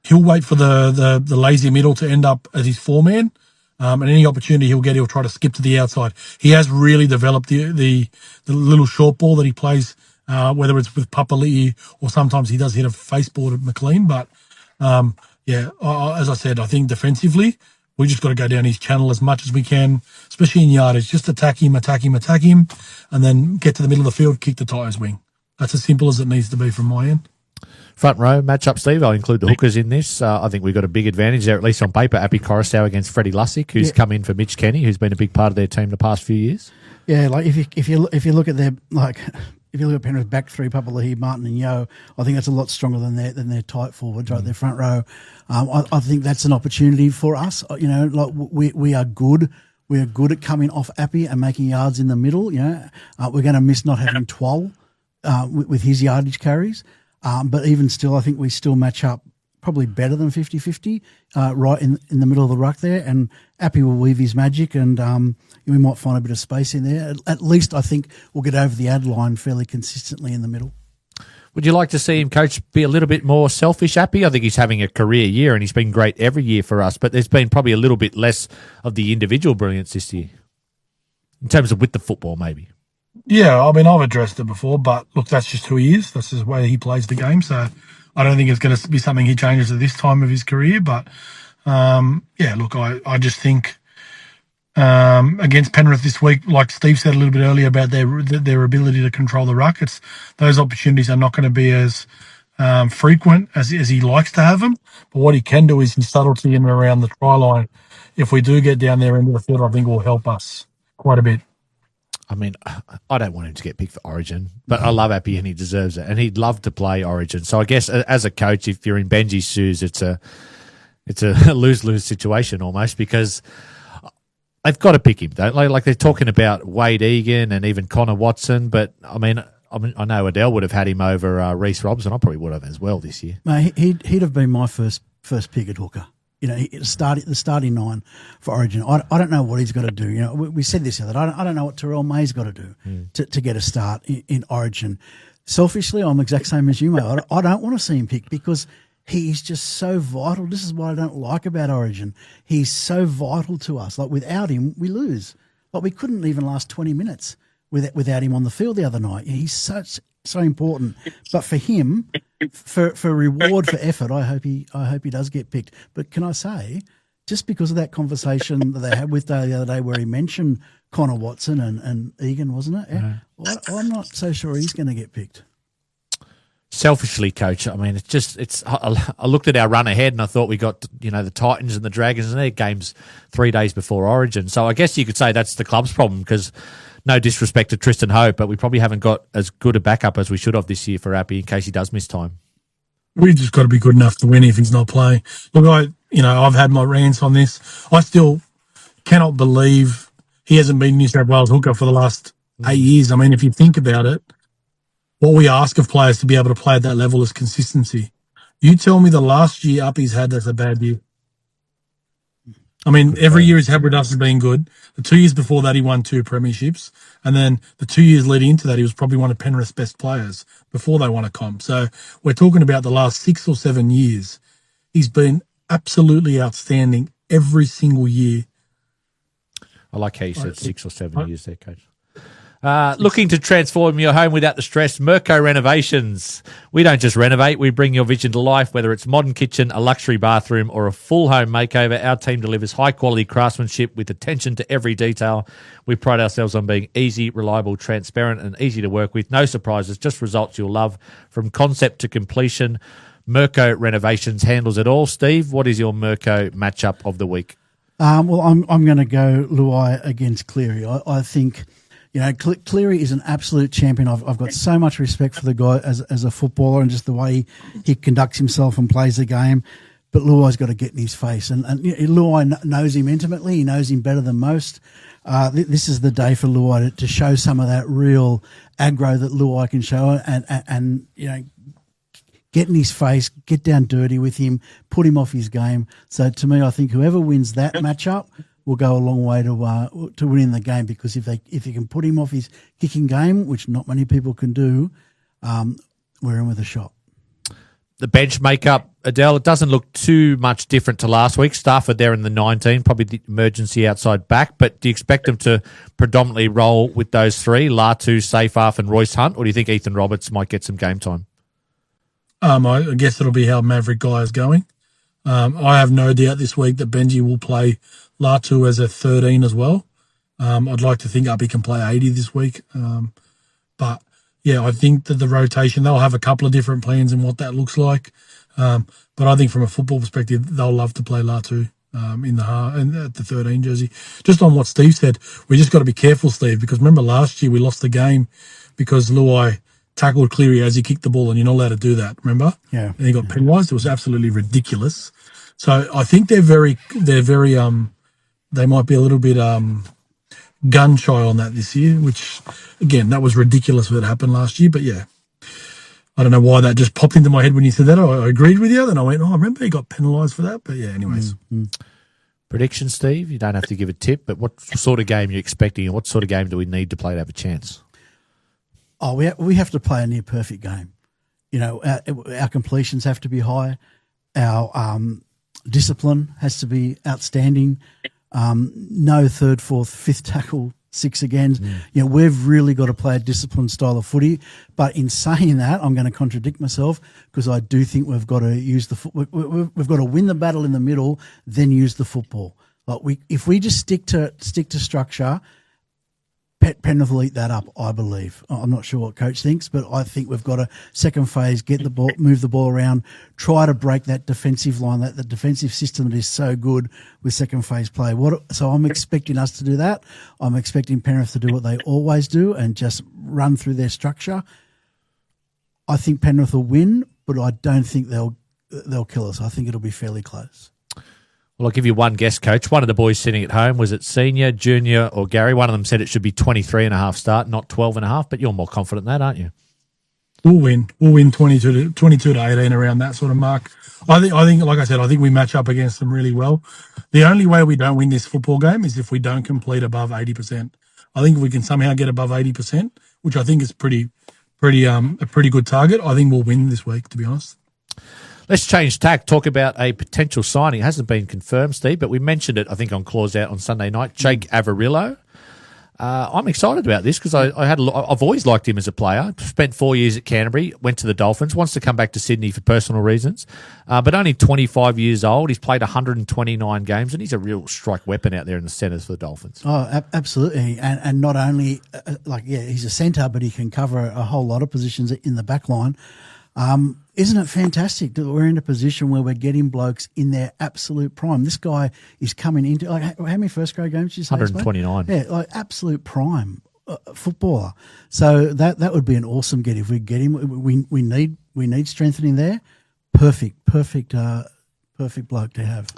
He'll wait for the lazy middle to end up as his 4-man. And any opportunity he'll try to skip to the outside. He has really developed the little short ball that he plays, whether it's with Papali'i or sometimes he does hit a faceboard at McLean. But, as I said, I think defensively, we just got to go down his channel as much as we can, especially in yardage. Just attack him, and then get to the middle of the field, kick the Titans wing. That's as simple as it needs to be from my end. Front row matchup, Steve. I'll include the hookers in this. I think we've got a big advantage there, at least on paper. Appy Coruscant against Freddie Lussick, who's come in for Mitch Kenny, who's been a big part of their team the past few years. Yeah, like if you look at their if you look at Penrith back 3, Papali'i, Martin and Yeo, I think that's a lot stronger than their tight forwards, right? Their front row. I think that's an opportunity for us. We are good. We are good at coming off Appy and making yards in the middle. We're going to miss not having Twal with his yardage carries. But even still, I think we still match up probably better than 50-50 right in the middle of the ruck there. And Appy will weave his magic, and we might find a bit of space in there. At least I think we'll get over the ad line fairly consistently in the middle. Would you like to see him, coach, be a little bit more selfish, Appy? I think he's having a career year and he's been great every year for us, but there's been probably a little bit less of the individual brilliance this year in terms of with the football maybe. Yeah, I mean, I've addressed it before, but look, that's just who he is. That's just the way he plays the game. So I don't think it's going to be something he changes at this time of his career. But, look, I just think against Penrith this week, like Steve said a little bit earlier about their ability to control the ruck, those opportunities are not going to be as frequent as he likes to have them. But what he can do is his subtlety in and around the try line. If we do get down there into the field, I think will help us quite a bit. I mean, I don't want him to get picked for Origin, but I love Appy and he deserves it. And he'd love to play Origin. So I guess as a coach, if you're in Benji's shoes, it's a lose-lose situation almost, because they've got to pick him, don't they? Like they're talking about Wade Egan and even Connor Watson, but I mean, I know Adel would have had him over Reece Robson. I probably would have as well this year. Mate, he'd have been my first pick at hooker. The starting 9 for Origin. I don't know what he's got to do. We said this the other day. I don't know what Terrell May's got to do to get a start in Origin. Selfishly, I'm the exact same as you, mate. I don't want to see him picked because he's just so vital. This is what I don't like about Origin. He's so vital to us. Like without him, we lose. Like we couldn't even last 20 minutes without him on the field the other night. He's so important. But for him, for reward for effort, I hope he does get picked. But can I say, just because of that conversation that they had with Dale the other day where he mentioned Connor watson and Egan, wasn't it? Yeah. Well, I'm not so sure he's going to get picked. Selfishly, coach, I mean, I looked at our run ahead and I thought we got, the Titans and the Dragons and their games 3 days before Origin. So I guess you could say that's the club's problem, because no disrespect to Tristan Hope, but we probably haven't got as good a backup as we should have this year for Appy in case he does miss time. We've just got to be good enough to win if he's not playing. Look, I've had my rants on this. I still cannot believe he hasn't been New South Wales hooker for the last 8 years. I mean, if you think about it, what we ask of players to be able to play at that level is consistency. You tell me the last year Uppy's had that's a bad year. I mean, every year he's had with us has been good. The 2 years before that, he won 2 premierships. And then the 2 years leading into that, he was probably one of Penrith's best players before they won a comp. So we're talking about the last 6 or 7 years. He's been absolutely outstanding every single year. I like how you said 6 or 7 years there, coach. Looking to transform your home without the stress, Mirko Renovations. We don't just renovate, we bring your vision to life, whether it's modern kitchen, a luxury bathroom, or a full home makeover. Our team delivers high-quality craftsmanship with attention to every detail. We pride ourselves on being easy, reliable, transparent, and easy to work with. No surprises, just results you'll love. From concept to completion, Mirko Renovations handles it all. Steve, what is your Mirko matchup of the week? Well, I'm going to go Luai against Cleary. I think... Cleary is an absolute champion. I've got so much respect for the guy as a footballer and just the way he conducts himself and plays the game. But Luai's got to get in his face. And Luai knows him intimately. He knows him better than most. This is the day for Luai to show some of that real aggro that Luai can show and get in his face, get down dirty with him, put him off his game. So to me, I think whoever wins that matchup will go a long way to winning the game, because if you can put him off his kicking game, which not many people can do, we're in with a shot. The bench makeup, Adel, it doesn't look too much different to last week. Stafford there in the 19, probably the emergency outside back, but do you expect them to predominantly roll with those three, Latu, Seyfarth and Royce Hunt, or do you think Ethan Roberts might get some game time? I guess it'll be how Maverick Guy is going. I have no doubt this week that Benji will play Latu as a 13 as well. I'd like to think Uppy can play 80 this week. But, yeah, I think that the rotation, they'll have a couple of different plans in what that looks like. But I think from a football perspective, they'll love to play Latu at the 13 jersey. Just on what Steve said, we just got to be careful, Steve, because remember last year we lost the game because Luai tackled Cleary as he kicked the ball, and you're not allowed to do that, remember? Yeah. And he got penalised. It was absolutely ridiculous. So I think they're very they might be a little bit gun shy on that this year, which, again, that was ridiculous what happened last year. But, yeah, I don't know why that just popped into my head when you said that. I agreed with you. Then I went, I remember he got penalised for that. But, yeah, anyways. Mm-hmm. Prediction, Steve? You don't have to give a tip, but what sort of game are you expecting, and what sort of game do we need to play to have a chance? Oh, we have to play a near perfect game. Our completions have to be high. Our discipline has to be outstanding. No third, fourth, fifth tackle, six again. We've really got to play a disciplined style of footy. But in saying that, I'm going to contradict myself, because I do think we've got to use we've got to win the battle in the middle, then use the football. If we just stick to structure, Penrith will eat that up, I believe. I'm not sure what coach thinks, but I think we've got to second phase, get the ball, move the ball around, try to break that defensive line, that the defensive system that is so good with second phase play. So I'm expecting us to do that. I'm expecting Penrith to do what they always do and just run through their structure. I think Penrith will win, but I don't think they'll kill us. I think it'll be fairly close. Well, I'll give you one guess, Coach. One of the boys sitting at home, was it senior, junior, or Gary? One of them said it should be 23.5 start, not 12.5, but you're more confident than that, aren't you? We'll win. We'll win 22 to 18, around that sort of mark. I think, like I said, I think we match up against them really well. The only way we don't win this football game is if we don't complete above 80%. I think if we can somehow get above 80%, which I think is a pretty good target, I think we'll win this week, to be honest. Let's change tack, talk about a potential signing. It hasn't been confirmed, Steve, but we mentioned it, I think, on Clause Out on Sunday night. Jake Averillo. I'm excited about this because I've always liked him as a player. Spent 4 years at Canterbury, went to the Dolphins, wants to come back to Sydney for personal reasons, but only 25 years old. He's played 129 games, and he's a real strike weapon out there in the centres for the Dolphins. Oh, absolutely. And not only, he's a centre, but he can cover a whole lot of positions in the back line. Isn't it fantastic that we're in a position where we're getting blokes in their absolute prime? This guy is coming into, how many first grade games did you say? 129. Yeah, absolute prime footballer. So that would be an awesome get if we get him. We need strengthening there. Perfect bloke to have.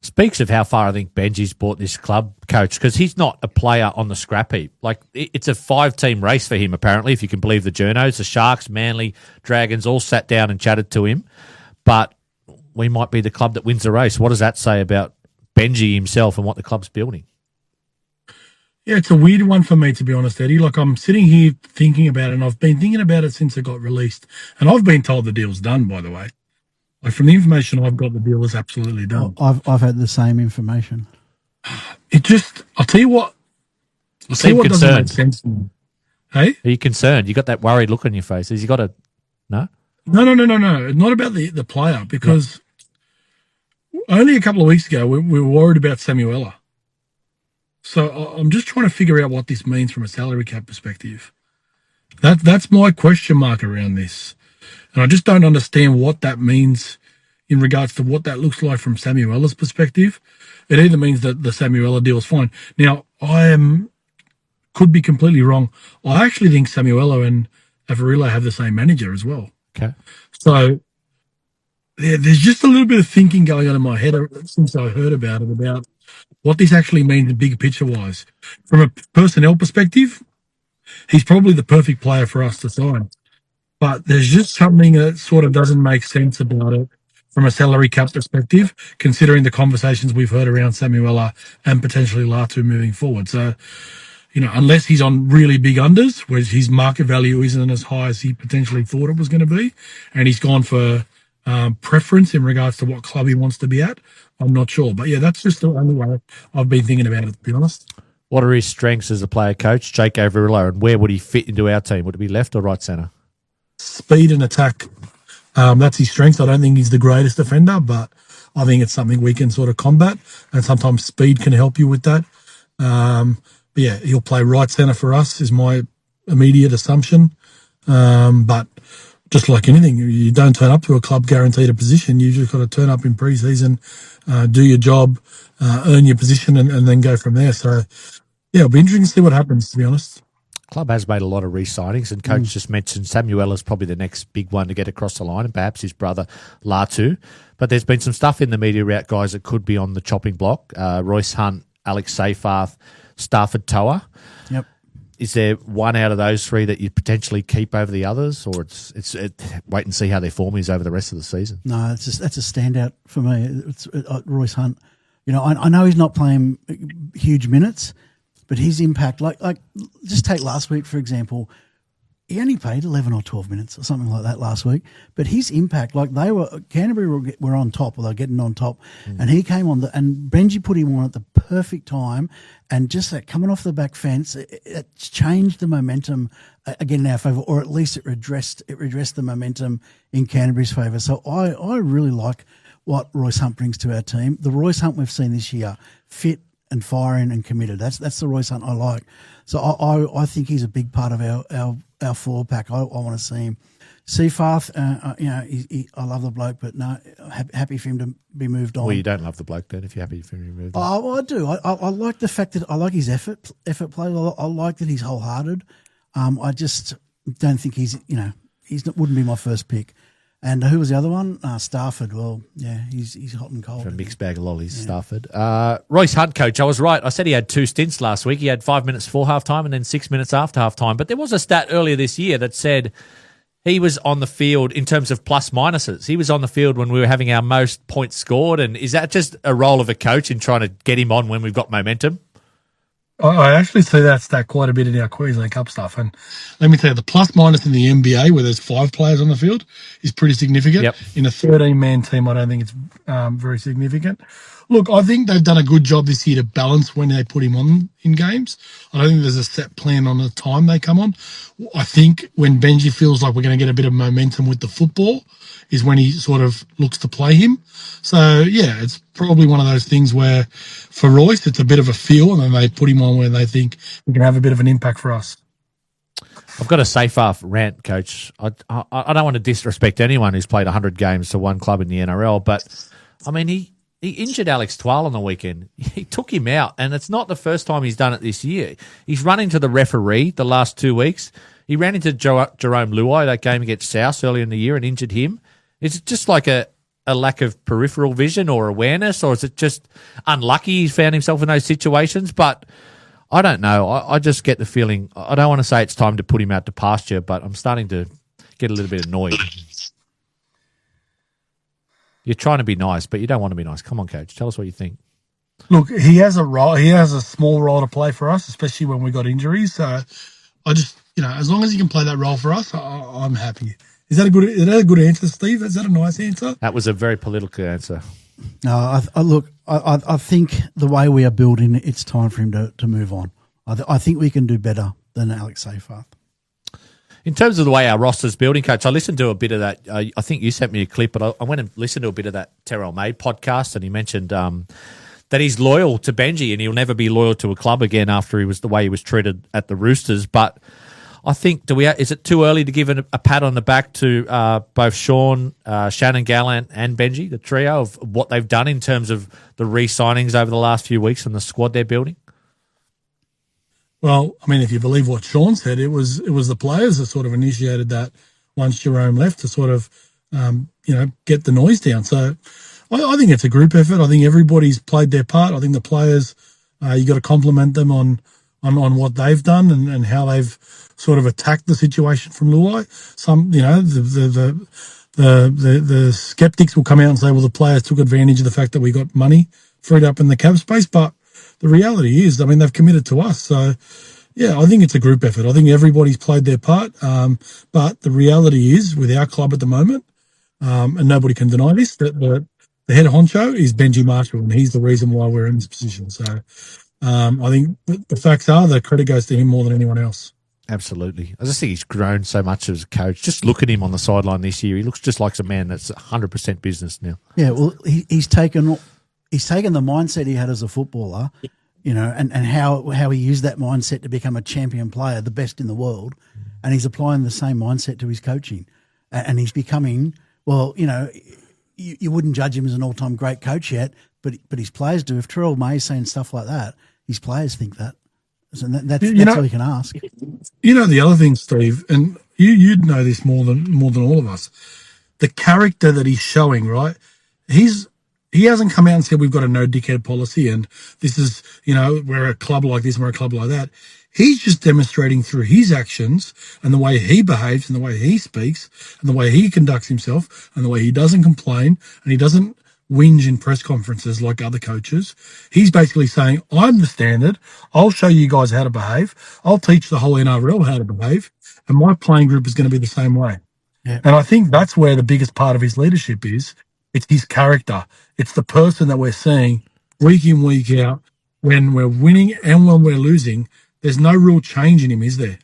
Speaks of how far I think Benji's brought this club, Coach, because he's not a player on the scrap heap. It's a 5-team race for him, apparently, if you can believe the journos. The Sharks, Manly, Dragons all sat down and chatted to him. But we might be the club that wins the race. What does that say about Benji himself and what the club's building? Yeah, it's a weird one for me, to be honest, Eddie. I'm sitting here thinking about it, and I've been thinking about it since it got released. And I've been told the deal's done, by the way. From the information I've got, the deal is absolutely done. I've had the same information. I'll tell you what doesn't make sense to me. Hey? Are you concerned? You got that worried look on your face. Has he got a no? No. Not about the player, because only a couple of weeks ago we were worried about Samuela. So I'm just trying to figure out what this means from a salary cap perspective. That's my question mark around this. And I just don't understand what that means in regards to what that looks like from Samuela's perspective. It either means that the Samuela deal is fine. Now, could be completely wrong. I actually think Samuela and Avarilla have the same manager as well. Okay. So there's just a little bit of thinking going on in my head since I heard about it, about what this actually means big picture-wise. From a personnel perspective, he's probably the perfect player for us to sign. But there's just something that sort of doesn't make sense about it from a salary cap perspective, considering the conversations we've heard around Samuela and potentially Latu moving forward. So, unless he's on really big unders, where his market value isn't as high as he potentially thought it was going to be, and he's gone for preference in regards to what club he wants to be at, I'm not sure. But yeah, that's just the only way I've been thinking about it, to be honest. What are his strengths as a player coach, Jake Avarilla, and where would he fit into our team? Would it be left or right centre? Speed and attack. That's his strength. I don't think he's the greatest defender, but I think it's something we can sort of combat, and sometimes speed can help you with that. But yeah, he'll play right centre for us is my immediate assumption. But just like anything, you don't turn up to a club guaranteed a position. You just got to turn up in pre-season, do your job, earn your position, and then go from there. So yeah, it'll be interesting to see what happens, to be honest. Club has made a lot of re-signings, and Coach just mentioned Samuela's probably the next big one to get across the line, and perhaps his brother Latu. But there's been some stuff in the media about guys that could be on the chopping block. Royce Hunt, Alex Seyfarth, Stafford Toa. Yep. Is there one out of those three that you potentially keep over the others, or it's wait and see how their form is over the rest of the season? No, that's a standout for me. It's Royce Hunt. I know he's not playing huge minutes, but his impact, like just take last week, for example, he only played 11 or 12 minutes or something like that last week. But his impact, Canterbury were on top, or they were getting on top, and he came on and Benji put him on at the perfect time, and just that coming off the back fence, it changed the momentum again in our favour, or at least it redressed the momentum in Canterbury's favour. So I really like what Royce Hunt brings to our team. The Royce Hunt we've seen this year, fit and firing and committed. That's the Royce Hunt I like. So I think he's a big part of our forward pack. I want to see him. Seyfarth, I love the bloke, but no, happy for him to be moved on. Well, you don't love the bloke then if you're happy for him to be moved on. Oh, well, I do. I like the fact that I like his effort play. I like that he's wholehearted. I just don't think he's wouldn't be my first pick. And who was the other one? Stafford. Well, yeah, he's hot and cold. For a mixed bag of lollies, yeah. Stafford. Royce Hunt, coach, I was right. I said he had 2 stints last week. He had 5 minutes before halftime and then 6 minutes after halftime. But there was a stat earlier this year that said he was on the field in terms of plus minuses. He was on the field when we were having our most points scored. And is that just a role of a coach in trying to get him on when we've got momentum? I actually see that stat quite a bit in our Queensland Cup stuff. And let me tell you, the plus minus in the NBA, where there's 5 players on the field, is pretty significant. Yep. In a 13-man team, I don't think it's very significant. Look, I think they've done a good job this year to balance when they put him on in games. I don't think there's a set plan on the time they come on. I think when Benji feels like we're going to get a bit of momentum with the football is when he sort of looks to play him. So, yeah, it's probably one of those things where for Royce, it's a bit of a feel, and then they put him on where they think he can have a bit of an impact for us. I've got a Seyfarth rant, coach. I don't want to disrespect anyone who's played 100 games to one club in the NRL, but, I mean, he injured Alex Twal on the weekend. He took him out, and it's not the first time he's done it this year. He's run into the referee the last 2 weeks. He ran into Jerome Luai, that game against South earlier in the year, and injured him. Is it just like a lack of peripheral vision or awareness, or is it just unlucky he found himself in those situations? But I don't know. I just get the feeling, I don't want to say it's time to put him out to pasture, but I'm starting to get a little bit annoyed. You're trying to be nice, but you don't want to be nice. Come on, coach. Tell us what you think. Look, he has a role. He has a small role to play for us, especially when we got injuries. So I just, as long as he can play that role for us, I'm happy. Is that a good answer, Steve? Is that a nice answer? That was a very political answer. No, I think the way we are building, it's time for him to move on. I think we can do better than Alex Seyfarth. In terms of the way our roster's building, Coach, I listened to a bit of that. I think you sent me a clip, but I went and listened to a bit of that Terrell May podcast, and he mentioned that he's loyal to Benji and he'll never be loyal to a club again after the way he was treated at the Roosters. But I think, is it too early to give a pat on the back to both Sean, Shannon Gallant and Benji, the trio, of what they've done in terms of the re-signings over the last few weeks and the squad they're building? Well, I mean, if you believe what Sean said, it was the players that sort of initiated that once Jerome left to sort of, get the noise down. So I think it's a group effort. I think everybody's played their part. I think the players, you got to compliment them on what they've done and how they've sort of attacked the situation from Luai. Some, the skeptics will come out and say, well, the players took advantage of the fact that we got money freed up in the cap space, but the reality is, I mean, they've committed to us. So, yeah, I think it's a group effort. I think everybody's played their part. But the reality is, with our club at the moment, and nobody can deny this, that the head honcho is Benji Marshall, and he's the reason why we're in this position. So I think the facts are the credit goes to him more than anyone else. Absolutely. I just think he's grown so much as a coach. Just look at him on the sideline this year. He looks just like a man that's 100% business now. Yeah, well, he's taken the mindset he had as a footballer, and how he used that mindset to become a champion player, the best in the world, and he's applying the same mindset to his coaching. And he's becoming, well, you wouldn't judge him as an all-time great coach yet, but his players do. If Terrell May's saying stuff like that, his players think that. So that's all you can ask. The other thing, Steve, and you'd know this more than all of us, the character that he's showing, right? He hasn't come out and said we've got a no dickhead policy and this is, we're a club like this and we're a club like that. He's just demonstrating through his actions and the way he behaves and the way he speaks and the way he conducts himself and the way he doesn't complain and he doesn't whinge in press conferences like other coaches. He's basically saying, I'm the standard. I'll show you guys how to behave. I'll teach the whole NRL how to behave. And my playing group is going to be the same way. Yeah. And I think that's where the biggest part of his leadership is. It's his character. It's the person that we're seeing week in, week out. When we're winning and when we're losing, there's no real change in him, is there?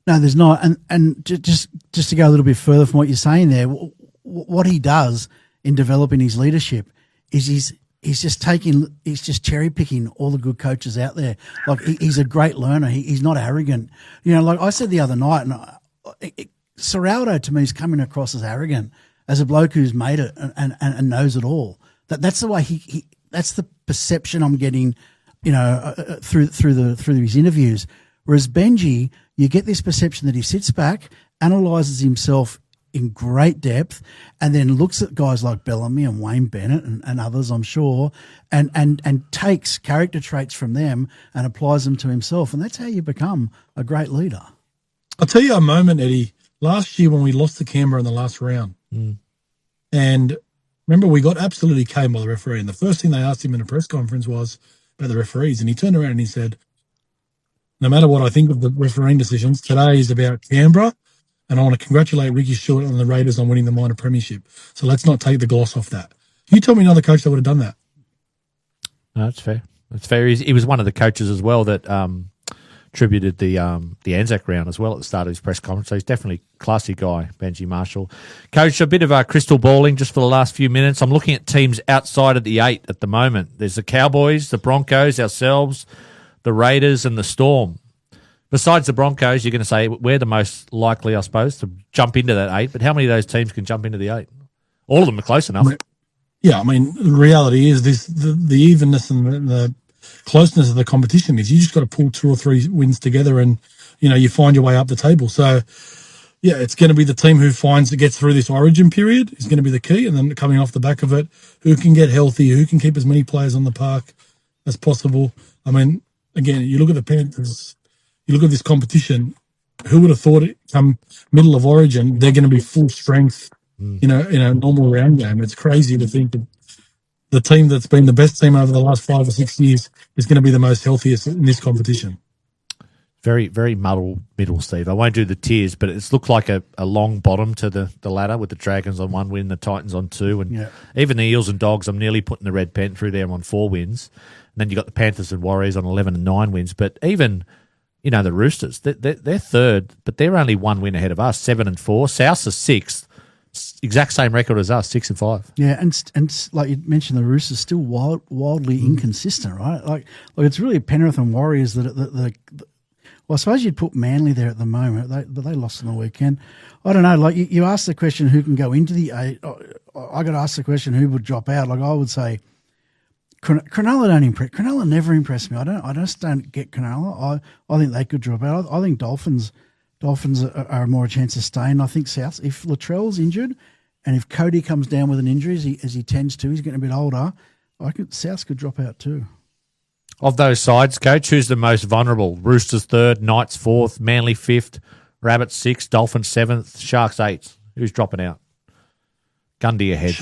No, there's not. And just to go a little bit further from what you're saying there, what he does in developing his leadership is he's just cherry picking all the good coaches out there. Like he's a great learner. He's not arrogant. Like I said the other night, and Serraldo to me is coming across as arrogant, as a bloke who's made it and knows it all. That's the way that's the perception I'm getting, through his interviews. Whereas Benji, you get this perception that he sits back, analyses himself in great depth, and then looks at guys like Bellamy and Wayne Bennett and others, I'm sure, and takes character traits from them and applies them to himself. And that's how you become a great leader. I'll tell you a moment, Eddie. Last year when we lost to Canberra in the last round, and remember we got absolutely caned by the referee, and the first thing they asked him in a press conference was about the referees, and he turned around and he said, no matter what I think of the refereeing decisions, today is about Canberra, and I want to congratulate Ricky Stewart and the Raiders on winning the minor premiership. So let's not take the gloss off that. Can you tell me another coach that would have done that? No, that's fair. That's fair. He was one of the coaches as well that tributed the Anzac round as well at the start of his press conference. So he's definitely a classy guy, Benji Marshall. Coach, a bit of crystal balling just for the last few minutes. I'm looking at teams outside of the 8 at the moment. There's the Cowboys, the Broncos, ourselves, the Raiders, and the Storm. Besides the Broncos, you're going to say we're the most likely, I suppose, to jump into that 8. But how many of those teams can jump into the 8? All of them are close enough. Yeah, I mean, the reality is the evenness and the closeness of the competition is you just got to pull 2 or 3 wins together and, you find your way up the table. So, yeah, it's going to be the team who gets through this origin period is going to be the key. And then coming off the back of it, who can get healthy, who can keep as many players on the park as possible. I mean, again, you look at the Panthers, you look at this competition, who would have thought it come middle of origin, they're going to be full strength, in a normal round game. It's crazy to think that the team that's been the best team over the last 5 or 6 years is going to be the most healthiest in this competition. Very, very muddled middle, Steve. I won't do the tiers, but it's looked like a long bottom to the ladder with the Dragons on 1 win, the Titans on 2, and even the Eels and Dogs, I'm nearly putting the red pen through there on 4 wins. And then you got the Panthers and Warriors on 11 and 9 wins. But even the Roosters. They're third, but they're only 1 win ahead of us, 7-4. Souths are sixth, exact same record as us, 6-5. Yeah, and like you mentioned, the Roosters still wildly inconsistent, right? Like it's really Penrith and Warriors that well, I suppose you'd put Manly there at the moment, but they lost on the weekend. I don't know. Like you asked the question, who can go into the 8? I got to ask the question, who would drop out? Like I would say, Cronulla don't impress. Cronulla never impressed me. I just don't get Cronulla. I think they could drop out. I think Dolphins are more a chance of staying. I think South, if Latrell's injured, and if Cody comes down with an injury as he tends to, he's getting a bit older. South could drop out too. Of those sides, Coach, who's the most vulnerable? Roosters third, Knights fourth, Manly fifth, Rabbits sixth, Dolphins seventh, Sharks eighth. Who's dropping out? Gundy ahead.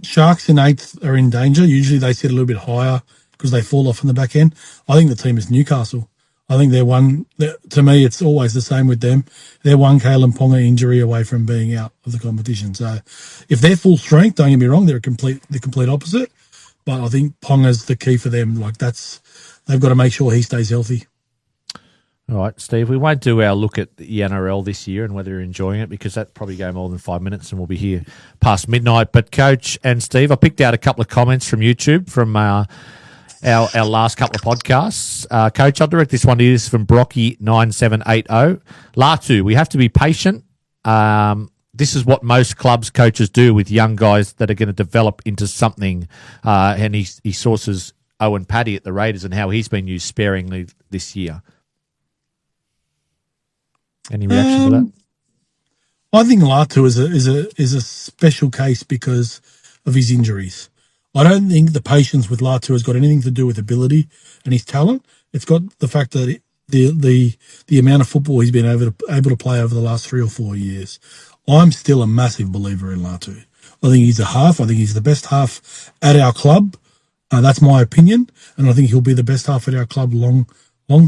Sharks in eighth are in danger. Usually they sit a little bit higher because they fall off in the back end. I think the team is Newcastle. I think to me, it's always the same with them. They're one Kalen Ponga injury away from being out of the competition. So if they're full strength, don't get me wrong, they're the complete opposite. But I think Ponga's the key for them. They've got to make sure he stays healthy. All right, Steve, we won't do our look at the NRL this year and whether you're enjoying it because that probably go more than 5 minutes and we'll be here past midnight. But Coach and Steve, I picked out a couple of comments from YouTube from our last couple of podcasts. Coach, I'll direct this one to you. This is from Brocky9780. Latu, we have to be patient. This is what most clubs coaches do with young guys that are going to develop into something. And he sources Owen Paddy at the Raiders and how he's been used sparingly this year. Any reaction to that? I think Latu is a special case because of his injuries. I don't think the patience with Latu has got anything to do with ability and his talent. It's got the fact that the amount of football he's been able to play over the last 3 or 4 years. I'm still a massive believer in Latu. I think he's a half. I think he's the best half at our club. That's my opinion, and I think he'll be the best half at our club long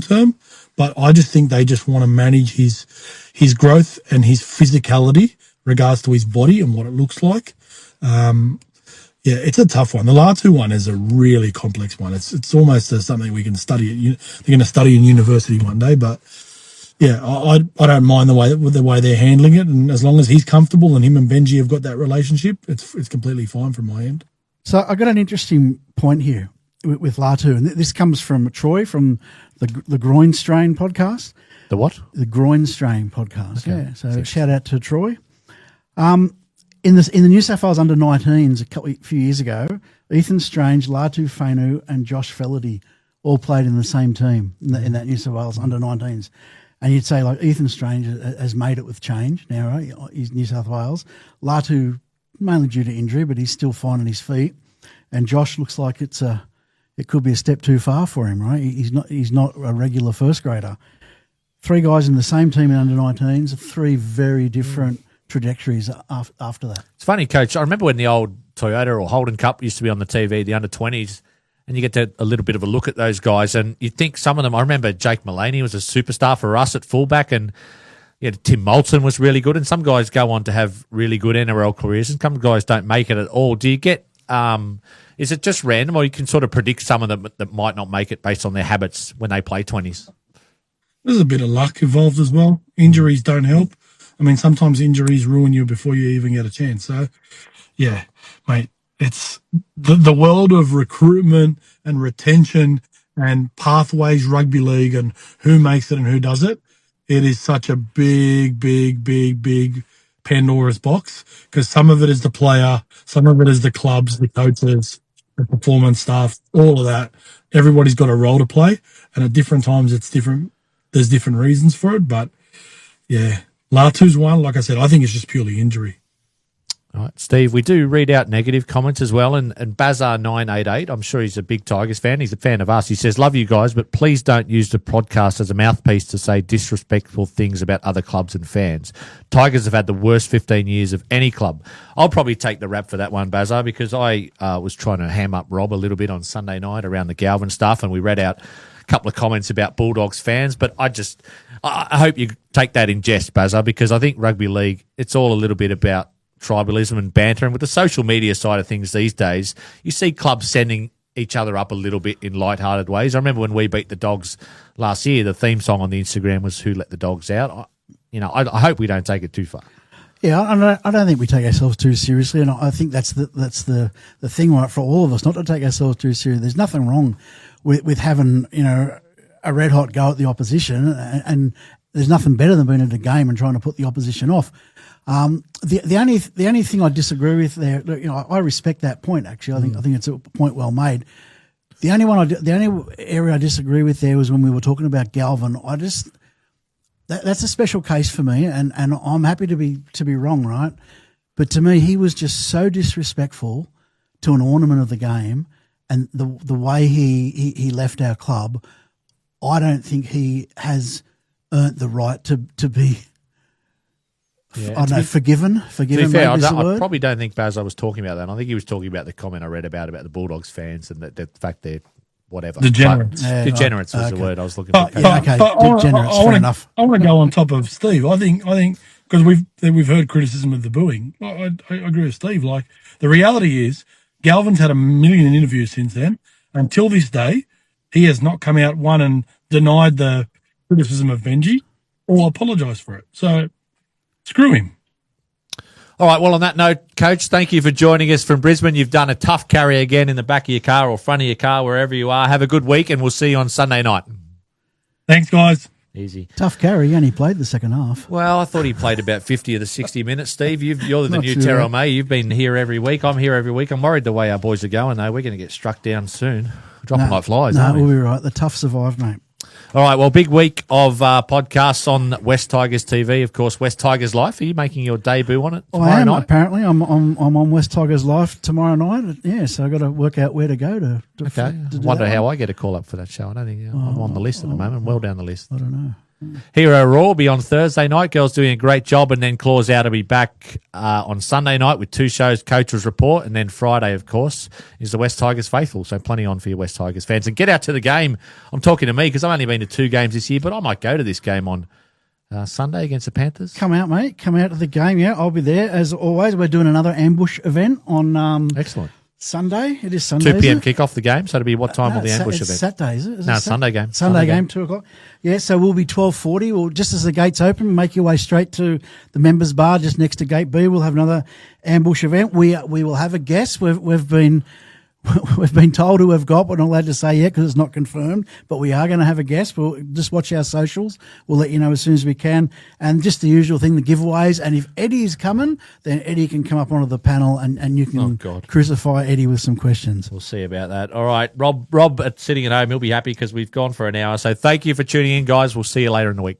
term. But I just think they just want to manage his growth and his physicality regards to his body and what it looks like. Yeah, it's a tough one. The Latu one is a really complex one. It's almost something we can study. They're going to study in university one day, but yeah, I don't mind the way they're handling it, and as long as he's comfortable and him and Benji have got that relationship, it's completely fine from my end. So I got an interesting point here with Latu, and this comes from Troy from the Groin Strain podcast. The what? The Groin Strain podcast. Okay. Yeah. So shout out to Troy. In the New South Wales under-19s a few years ago, Ethan Strange, Latu Fainu, and Josh Felaty all played in the same team in that New South Wales under-19s. And you'd say, like, Ethan Strange has made it with change now, right? He's New South Wales. Latu, mainly due to injury, but he's still finding his feet. And Josh looks like it could be a step too far for him, right? He's not a regular first grader. 3 guys in the same team in under-19s, 3 very different trajectories after that. It's funny, Coach. I remember when the old Toyota or Holden Cup used to be on the TV, the under-20s, and you get a little bit of a look at those guys, and you think some of them. I remember Jake Mullaney was a superstar for us at fullback, and Tim Moulton was really good, and some guys go on to have really good NRL careers, and some guys don't make it at all. Do you get? Is it just random, or you can sort of predict some of them that might not make it based on their habits when they play 20s? There's a bit of luck involved as well. Injuries don't help. I mean, sometimes injuries ruin you before you even get a chance. So, yeah, mate, it's the world of recruitment and retention and pathways rugby league and who makes it and who does it. It is such a big Pandora's box because some of it is the player, some of it is the clubs, the coaches, the performance staff, all of that. Everybody's got a role to play, and at different times it's different. There's different reasons for it, but yeah. Latu's one, like I said, I think it's just purely injury. All right, Steve, we do read out negative comments as well, and Bazar988, I'm sure he's a big Tigers fan. He's a fan of us. He says, love you guys, but please don't use the podcast as a mouthpiece to say disrespectful things about other clubs and fans. Tigers have had the worst 15 years of any club. I'll probably take the rap for that one, Bazar, because I was trying to ham up Rob a little bit on Sunday night around the Galvin stuff, and we read out a couple of comments about Bulldogs fans, but I hope you take that in jest, Bazza, because I think rugby league, it's all a little bit about tribalism and banter. And with the social media side of things these days, you see clubs sending each other up a little bit in lighthearted ways. I remember when we beat the Dogs last year, the theme song on the Instagram was "Who Let the Dogs Out." I hope we don't take it too far. Yeah, I don't think we take ourselves too seriously, and I think that's the thing, right, for all of us, not to take ourselves too seriously. There's nothing wrong with having a red hot go at the opposition, and there's nothing better than being at a game and trying to put the opposition off. The only thing I disagree with there, I respect that point. Actually, I think it's a point well made. The only area I disagree with there was when we were talking about Galvin. That's a special case for me, and I'm happy to be wrong, right? But to me, he was just so disrespectful to an ornament of the game, and the way he left our club. I don't think he has earned the right to be. Yeah, I don't know, forgiven. To be fair, I probably don't think Bazza was talking about that. I think he was talking about the comment I read about the Bulldogs fans and the fact they're whatever. Degenerates. Degenerates was the word I was looking for. Degenerates, fair enough. I want to go on top of Steve. I think because we've heard criticism of the booing. I agree with Steve. Like, the reality is, Galvin's had a million interviews since then. Until this day, he has not come out and denied the criticism of Benji or apologised for it. So, screw him. All right, well, on that note, Coach, thank you for joining us from Brisbane. You've done a tough carry again in the back of your car or front of your car, wherever you are. Have a good week, and we'll see you on Sunday night. Thanks, guys. Easy. Tough carry. He only played the second half. Well, I thought he played about 50 of the 60 minutes, Steve. You're the new Terrell May. You've been here every week. I'm here every week. I'm worried the way our boys are going, though. We're going to get struck down soon. Dropping like flies, aren't we? We'll be right. The tough survive, mate. All right, well, big week of podcasts on West Tigers TV. Of course, West Tigers Life. Are you making your debut on it tomorrow I am, night? Apparently. I'm on West Tigers Life tomorrow night. Yeah, so I've got to work out where to go to okay. I wonder how I get a call up for that show. I don't think I'm on the list at the moment. Well down the list. I don't know. Hero Raw will be on Thursday night. Girls doing a great job, and then Claws Out will be back on Sunday night with 2 shows, Coach's Report, and then Friday, of course, is the West Tigers Faithful. So plenty on for your West Tigers fans. And get out to the game. I'm talking to me because I've only been to 2 games this year, but I might go to this game on Sunday against the Panthers. Come out, mate. Come out to the game. Yeah, I'll be there. As always, we're doing another ambush event on excellent. Sunday. It is Sunday. 2 p.m. kick off the game. So it'll be what time will the ambush event? Saturday, is it? No, Sunday game. Sunday game, 2 o'clock. Yeah, so we'll be 12:40. Well, just as the gates open, make your way straight to the members bar just next to Gate B. We'll have another ambush event. We will have a guest. We've been told who we've got. We're not allowed to say yet because it's not confirmed, but we are going to have a guest. We'll just watch our socials. We'll let you know as soon as we can. And just the usual thing, the giveaways. And if Eddie is coming, then Eddie can come up onto the panel and you can crucify Eddie with some questions. We'll see about that. All right. Rob sitting at home, he'll be happy because we've gone for an hour. So thank you for tuning in, guys. We'll see you later in the week.